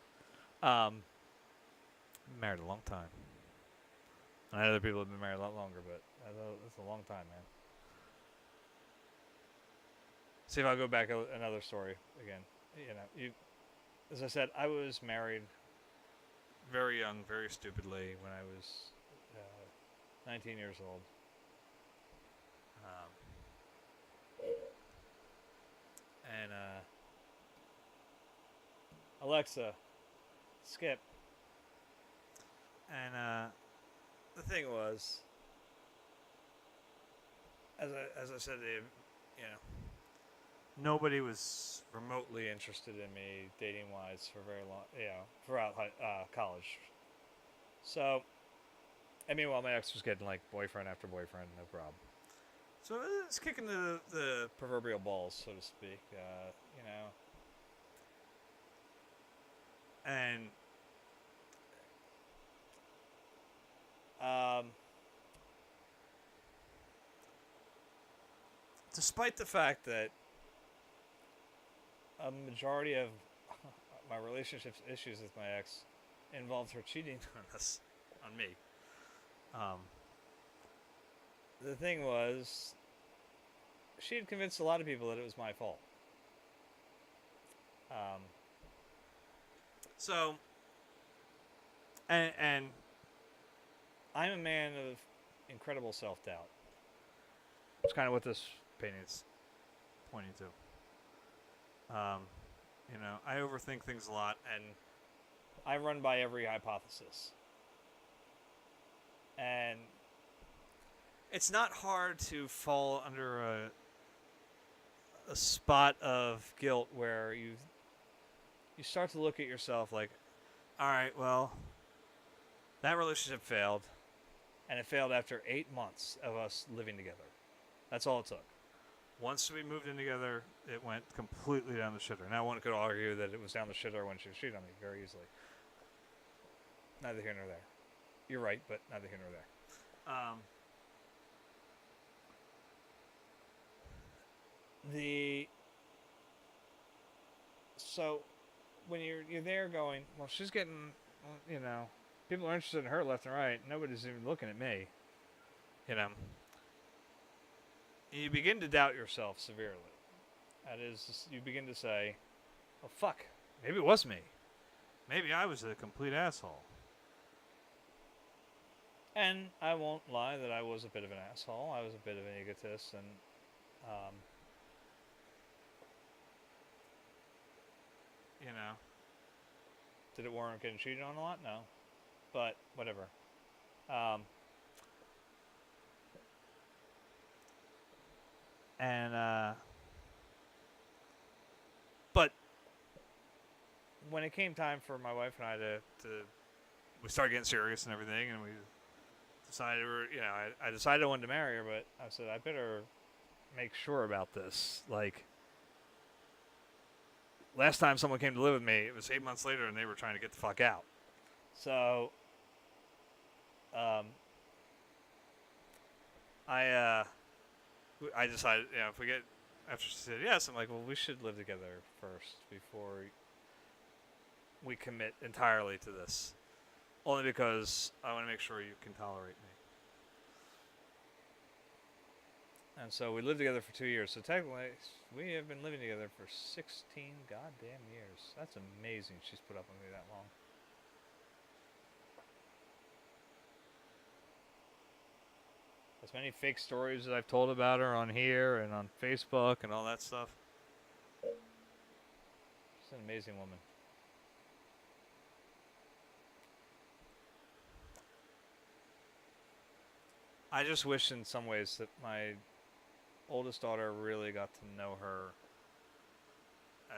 Speaker 1: Married a long time. I know other people have been married a lot longer, but that's a long time, man. See if I'll go back another story again. As I said, I was married very young, very stupidly when I was 19 years old. And Alexa, skip. And the thing was, as I said, nobody was remotely interested in me dating-wise for very long, throughout college. So, and meanwhile, my ex was getting like boyfriend after boyfriend, no problem. So it's kicking the proverbial balls, so to speak, And despite the fact that a majority of my relationship issues with my ex involved her cheating on me. The thing was, she had convinced a lot of people that it was my fault. And I'm a man of incredible self-doubt. It's kind of what this painting is pointing to. I overthink things a lot, and I run by every hypothesis. And it's not hard to fall under a spot of guilt where you start to look at yourself like, all right, well, that relationship failed, and it failed after 8 months of us living together. That's all it took. Once we moved in together, it went completely down the shitter. Now one could argue that it was down the shitter when she cheated on me very easily. Neither here nor there. You're right, but neither here nor there. So when you're there going, well, she's getting, people are interested in her left and right. Nobody's even looking at me. You begin to doubt yourself severely. That is, you begin to say, oh, fuck, maybe it was me. Maybe I was a complete asshole. And I won't lie that I was a bit of an asshole. I was a bit of an egotist, and did it warrant getting cheated on a lot? No. But whatever. But when it came time for my wife and I to we started getting serious and everything, and we decided I decided I wanted to marry her, but I said I better make sure about this. Like, last time someone came to live with me, it was 8 months later, and they were trying to get the fuck out. So, I decided, if we get, after she said yes, I'm like, well, we should live together first before we commit entirely to this. Only because I want to make sure you can tolerate And so we lived together for 2 years. So technically, we have been living together for 16 goddamn years. That's amazing. She's put up with me that long. As many fake stories as I've told about her on here and on Facebook and all that stuff. She's an amazing woman. I just wish in some ways that my oldest daughter really got to know her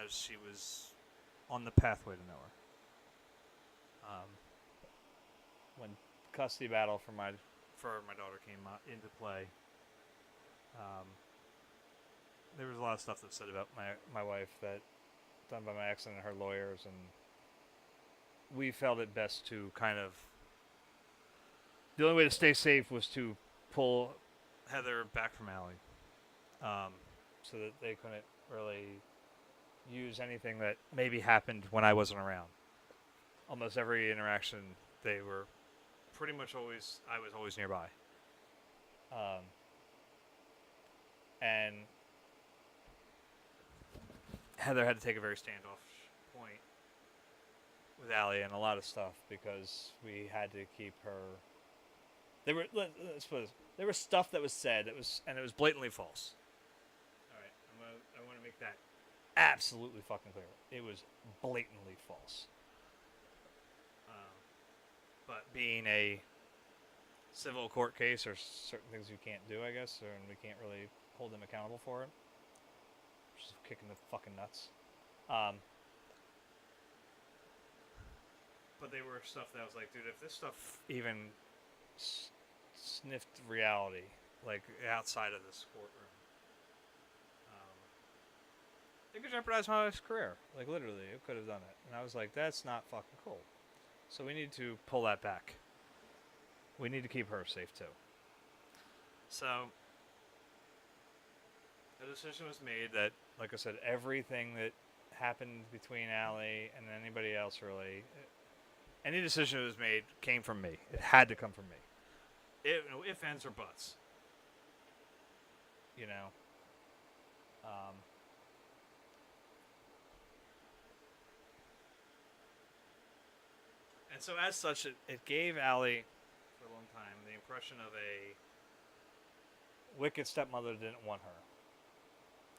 Speaker 1: as she was on the pathway to know her. When custody battle for my daughter came into play, there was a lot of stuff that said about my wife that done by my ex and her lawyers, and we felt it best to kind of, the only way to stay safe was to pull Heather back from Allie, so that they couldn't really use anything that maybe happened when I wasn't around. Almost every interaction, they were pretty much always, I was always nearby. And Heather had to take a very standoffish point with Allie and a lot of stuff because we had to keep her. Let's put this. There was stuff that was said that was, and it was blatantly false. All right, I want to make that absolutely fucking clear. It was blatantly false. But being a civil court case, there's certain things you can't do, I guess, and we can't really hold them accountable for it. Just kicking the fucking nuts. But they were stuff that I was like, dude, if this stuff even sniffed reality, like outside of this courtroom, it could jeopardize my wife's career. Like literally, it could have done it. And I was like, that's not fucking cool. So we need to pull that back. We need to keep her safe too. So the decision was made that, like I said, everything that happened between Allie and anybody else really, any decision that was made came from me. It had to come from me. If, ands, or buts. You know. And so as such, it gave Allie, for a long time, the impression of a wicked stepmother that didn't want her.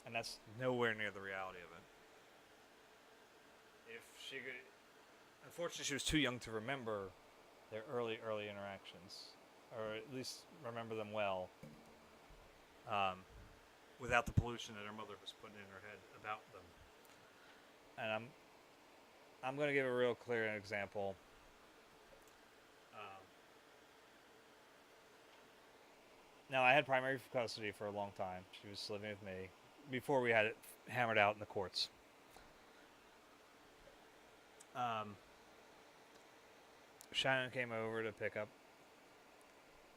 Speaker 1: And that's nowhere near the reality of it. If she could... Unfortunately, she was too young to remember their early interactions, or at least remember them well, without the pollution that her mother was putting in her head about them. And I'm going to give a real clear example. Now, I had primary custody for a long time. She was living with me before we had it hammered out in the courts. Shannon came over to pick up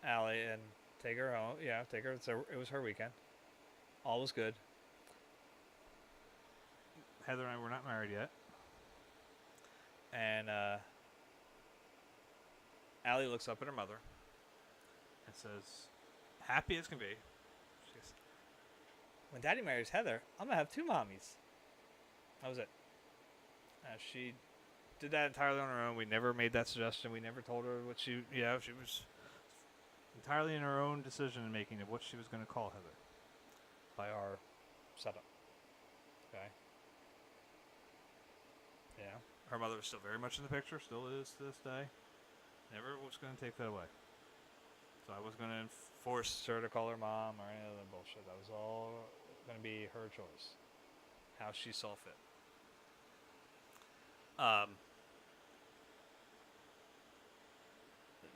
Speaker 1: Allie and take her home. Yeah, take her. It was her weekend. All was good. Heather and I were not married yet. And Allie looks up at her mother and says, happy as can be, she goes, when Daddy marries Heather, I'm going to have 2 mommies. That was it. She did that entirely on her own. We never made that suggestion. We never told her what she was entirely in her own decision making of what she was going to call Heather by our setup. Okay? Yeah. Her mother was still very much in the picture, still is to this day. Never was going to take that away. So I wasn't going to force her to call her mom or any other bullshit. That was all going to be her choice. How she saw fit.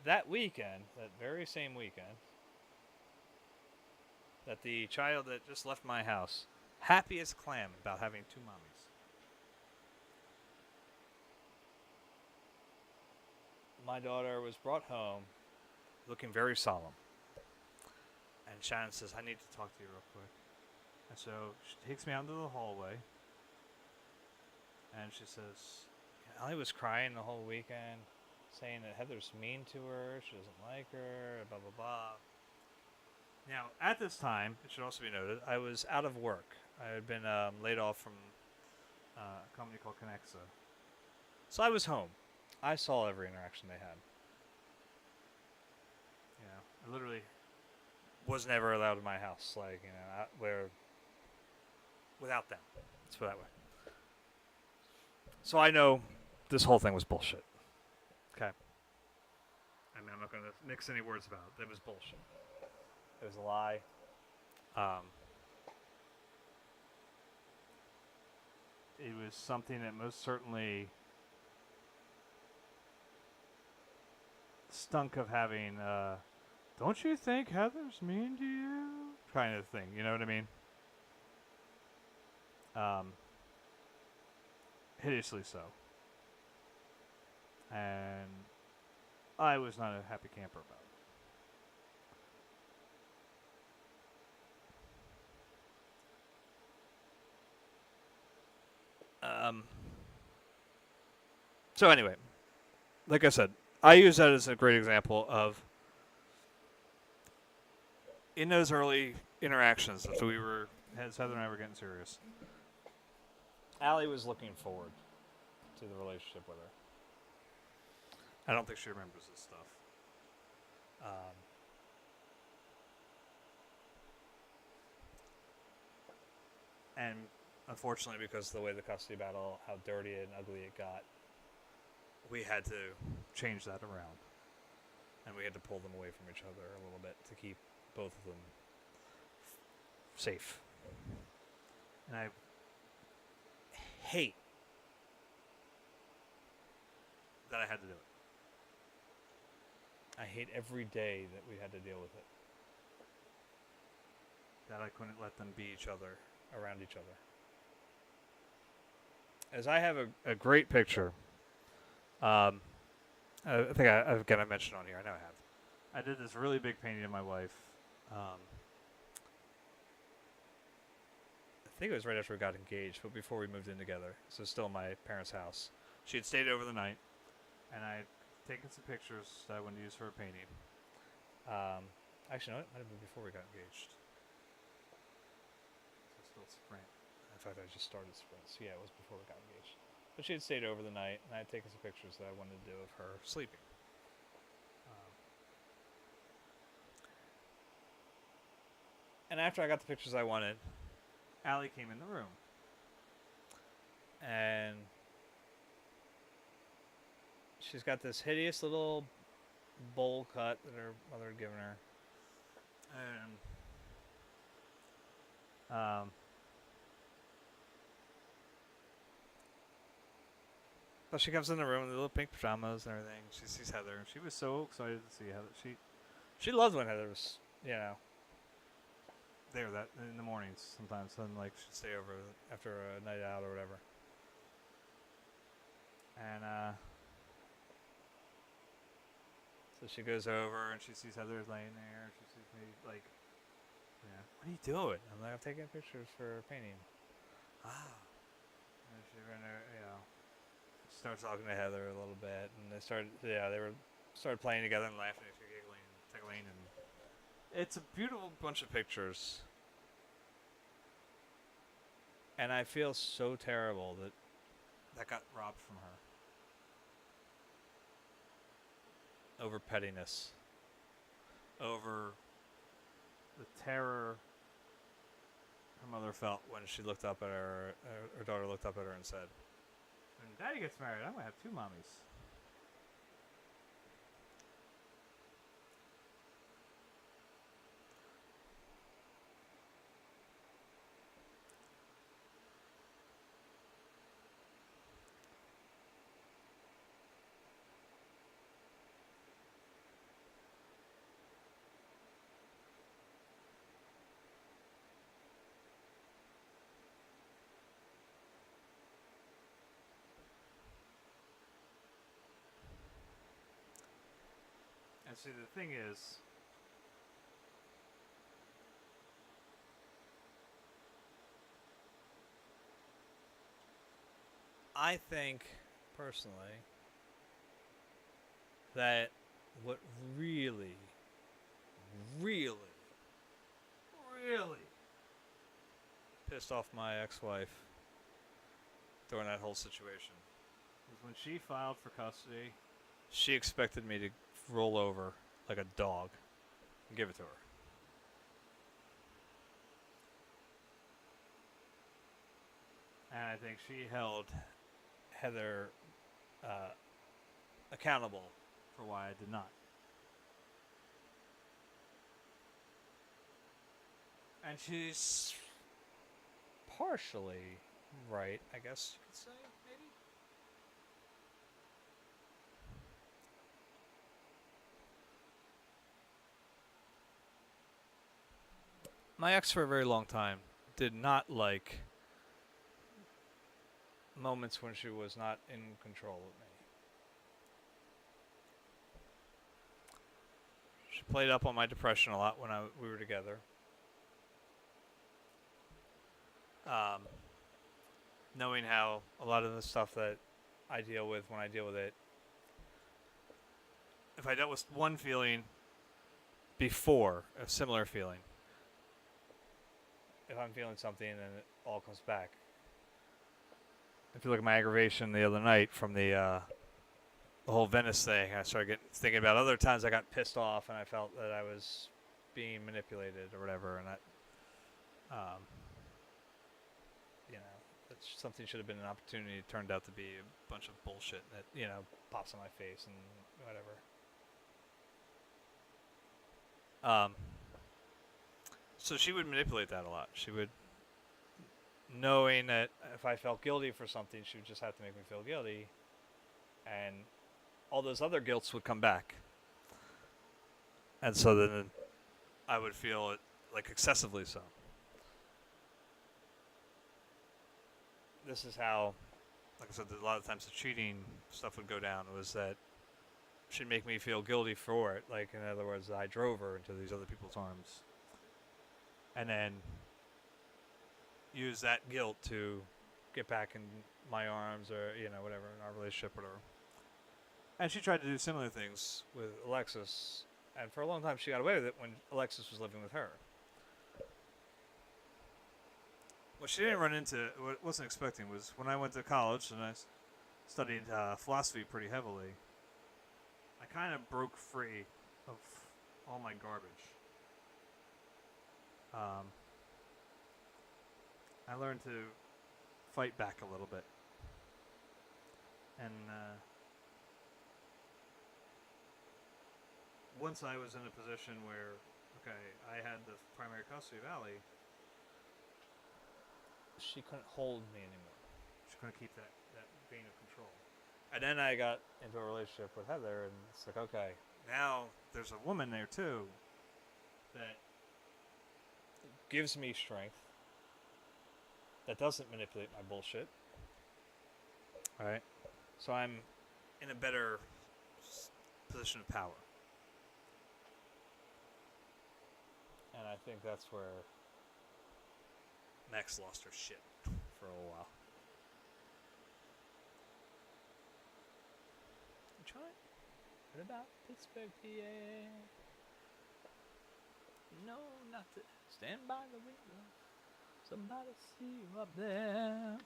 Speaker 1: That weekend, that very same weekend, that the child that just left my house, happy as a clam about having 2 mommies. My daughter was brought home looking very solemn. And Shannon says, I need to talk to you real quick. And so she takes me out into the hallway. And she says, Allie was crying the whole weekend, saying that Heather's mean to her, she doesn't like her, blah, blah, blah. Now, at this time, it should also be noted, I was out of work. I had been laid off from a company called Conexa. So I was home. I saw every interaction they had. I literally was never allowed in my house, where without them. Let's put it that way. So I know this whole thing was bullshit. Okay. I'm not going to mix any words about it. It was bullshit. It was a lie. It was something that most certainly stunk of having, don't you think Heather's mean to you? Kind of thing, you know what I mean? Hideously so. And I was not a happy camper about it. So anyway, like I said, I use that as a great example of in those early interactions that as Heather and I were getting serious, Allie was looking forward to the relationship with her. I don't think she remembers this stuff. And unfortunately, because of the way the custody battle, how dirty and ugly it got, we had to change that around. And we had to pull them away from each other a little bit to keep both of them safe. And I hate that I had to do it. I hate every day that we had to deal with it. That I couldn't let them be each other, around each other. As I have a great picture, I think I mentioned on here, I know I have. I did this really big painting of my wife. I think it was right after we got engaged, but before we moved in together. So still in my parents' house. She had stayed over the night, and I had taken some pictures that I wanted to use for a painting. Actually, no, it might have been before we got engaged. So still sprint. In fact, I just started sprint. So yeah, it was before we got engaged. But she had stayed over the night, and I had taken some pictures that I wanted to do of her sleeping. And after I got the pictures I wanted, Allie came in the room. And she's got this hideous little bowl cut that her mother had given her. And but she comes in the room with the little pink pajamas and everything. She sees Heather, and she was so excited to see Heather. She loved when Heather was, there that in the mornings sometimes, and like she'd stay over after a night out or whatever. And so she goes over and she sees Heather laying there. She sees me like, what are you doing? I'm like, I'm taking pictures for a painting. And she starts talking to Heather a little bit, and they started playing together and laughing, and giggling, and tickling, and it's a beautiful bunch of pictures. And I feel so terrible that got robbed from her. Over pettiness. Over the terror her mother felt when she looked up at her daughter looked up at her and said, when Daddy gets married, I'm going to have 2 mommies. And see, the thing is, I think, personally, that what really, really really
Speaker 2: pissed off my ex-wife during that whole situation
Speaker 1: was when she filed for custody.
Speaker 2: she expected me to roll over like a dog and give it to her.
Speaker 1: And I think she held
Speaker 2: Heather accountable.
Speaker 1: for why I did not.
Speaker 2: And she's partially right, I guess you could say, maybe. My ex for a very long time did not like moments when she was not in control of me. She played up on my depression a lot when we were together. Knowing how a lot of the stuff that I deal with, when I deal with it, if I dealt with one feeling before, a similar feeling, if I'm feeling something and it all comes back. If you look at my aggravation the other night from the whole Venice thing, I started thinking about other times I got pissed off and I felt that I was being manipulated or whatever, and that, you know, that something should have been an opportunity. It turned out to be a bunch of bullshit that, you know, pops on my face and whatever. So she would manipulate that a lot. She would, knowing that if I felt guilty for something, she would just have to make me feel guilty. And all those other guilts would come back. And so then I would feel it, like, excessively so. This is how, like I said, a lot of times the cheating stuff would go down, was that she'd make me feel guilty for it. Like, in other words, I drove her into these other people's arms. And then use that guilt to get back in my arms, or, you know, whatever, in our relationship, whatever. And she tried to do similar things with Alexis, and for a long time she got away with it when Alexis was living with her. What she didn't run into, what I wasn't expecting, was when I went to college and I studied philosophy pretty heavily, I kind of broke free of all my garbage. I learned to fight back a little bit. And once I was in a position where, okay, I had the primary custody of Allie, she couldn't hold me anymore. She couldn't keep that vein of control. And then I got into a relationship with Heather, and it's like, okay, now there's a woman there too that gives me strength, that doesn't manipulate my bullshit. Alright? So I'm in a better position of power. And I think that's where Max lost her shit for a while. You try it? What about Pittsburgh, PA? No, not to stand by the window. Somebody see you up there.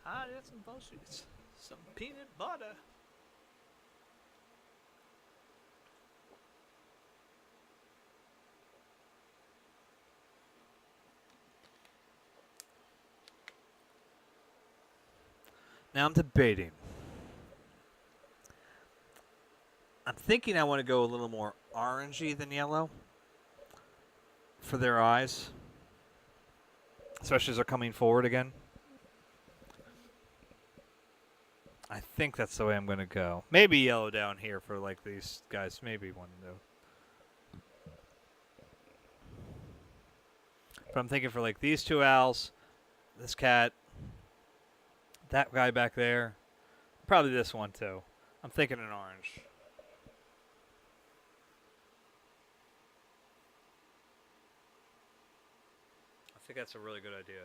Speaker 2: I did some bullshit. Some peanut butter. Now I'm debating. I'm thinking I want to go a little more orangey than yellow for their eyes, especially as they're coming forward again. I think that's the way I'm going to go. Maybe yellow down here for like these guys. Maybe one though. But I'm thinking for like these two owls, this cat, that guy back there, probably this one too. I'm thinking an orange. I think that's a really good idea.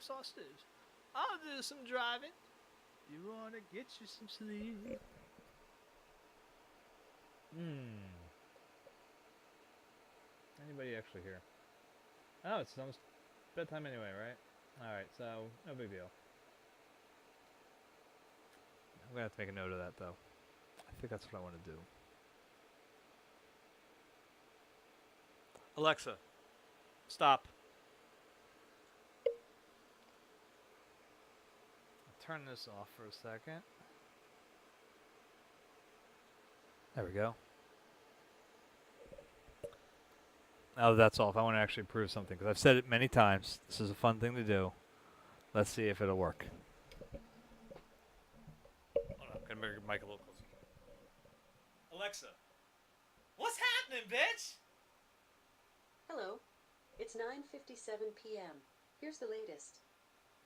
Speaker 2: Sausage. I'll do some driving. You wanna get you some sleep? Anybody actually here? Oh, it's almost bedtime anyway, right? Alright, so no big deal. I'm gonna have to make a note of that though. I think that's what I want to do. Alexa, stop. I'll turn this off for a second. There we go. Now that that's off, I want to actually prove something because I've said it many times. This is a fun thing to do. Let's see if it'll work. Hold on, I'm gonna bring your mic a little closer. Alexa, what's happening, bitch?
Speaker 3: Hello. It's 9:57 p.m. Here's the latest.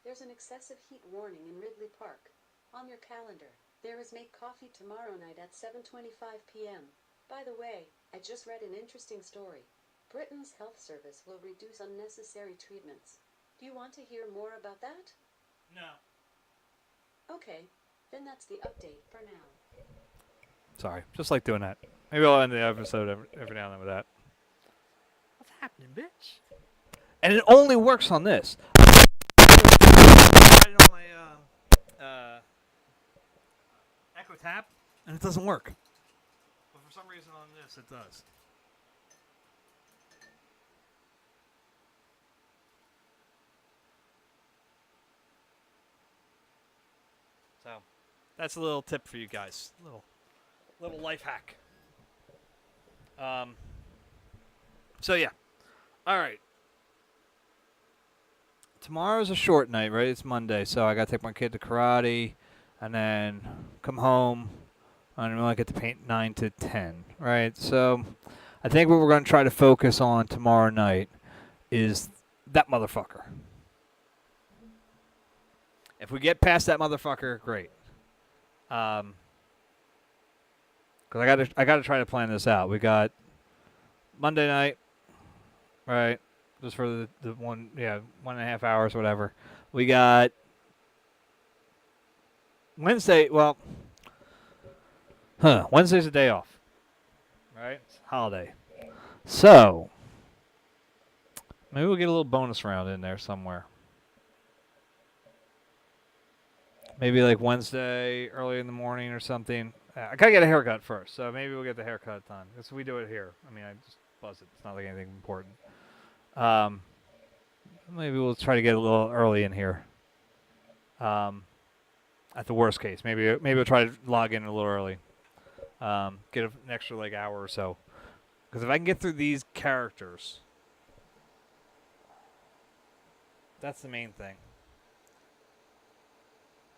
Speaker 3: There's an excessive heat warning in Ridley Park. On your calendar, there is Make Coffee tomorrow night at 7:25 p.m. By the way, I just read an interesting story. Britain's health service will reduce unnecessary treatments. Do you want to hear more about that?
Speaker 2: No.
Speaker 3: Okay, then that's the update for now.
Speaker 2: Sorry, just like doing that. Maybe I'll end the episode every now and then with that. What's happening, bitch? And it only works on this. I tried it on my Echo Tap, and it doesn't work. But for some reason on this, it does. So, that's a little tip for you guys. Little life hack. So yeah. All right. Tomorrow's a short night, right? It's Monday, so I gotta take my kid to karate, and then come home, and we only get to paint 9 to 10, right? So, I think what we're gonna try to focus on tomorrow night is that motherfucker. If we get past that motherfucker, great. Cause I gotta try to plan this out. We got Monday night, right? Just for the 1.5 hours, whatever. We got Wednesday. Well, Wednesday's a day off, right? It's a holiday, so maybe we'll get a little bonus round in there somewhere. Maybe like Wednesday early in the morning or something. I gotta get a haircut first, so maybe we'll get the haircut done. Because we do it here. I mean, I just buzz it. It's not like anything important. Maybe we'll try to get a little early in here. At the worst case, maybe we'll try to log in a little early. Get an extra like hour or so. Because if I can get through these characters, that's the main thing.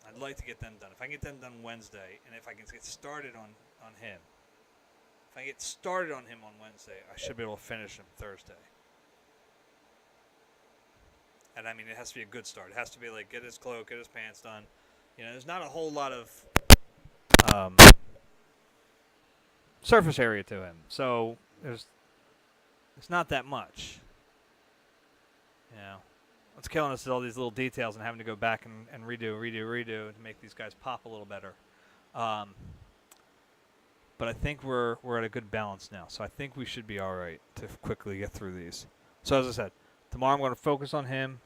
Speaker 2: I'd like to get them done. If I can get them done Wednesday, and if I can get started on him, if I get started on him on Wednesday, I should be able to finish him Thursday. And I mean, it has to be a good start. It has to be like get his cloak, get his pants done. You know, there's not a whole lot of surface area to him, so it's not that much. You know. What's killing us is all these little details and having to go back and redo to make these guys pop a little better. But I think we're at a good balance now, so I think we should be all right to quickly get through these. So as I said, tomorrow I'm going to focus on him,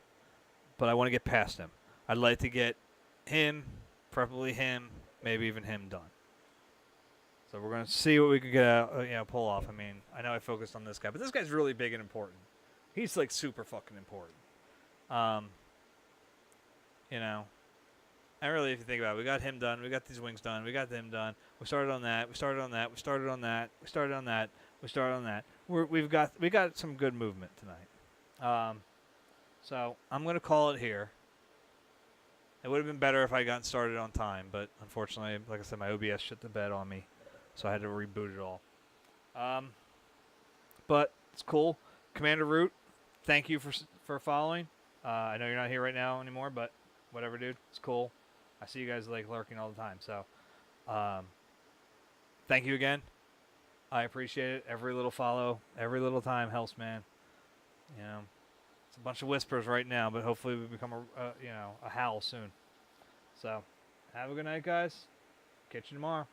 Speaker 2: but I want to get past him. I'd like to get him, preferably him, maybe even him done. So we're going to see what we can get pull off. I mean, I know I focused on this guy, but this guy's really big and important. He's like super fucking important. And really, if you think about it, we got him done, we got these wings done, we got them done, we started on that, we started on that, we started on that, we started on that, we started on that. We got some good movement tonight. So I'm gonna call it here. It would have been better if I gotten started on time, but unfortunately, like I said, my OBS shit the bed on me, so I had to reboot it all. But it's cool. CommanderRoot, thank you for following. I know you're not here right now anymore, but whatever, dude. It's cool. I see you guys like lurking all the time. So, thank you again. I appreciate it. Every little follow, every little time helps, man. You know, it's a bunch of whispers right now, but hopefully we become a howl soon. So,
Speaker 1: Have a good night, guys. Catch you tomorrow.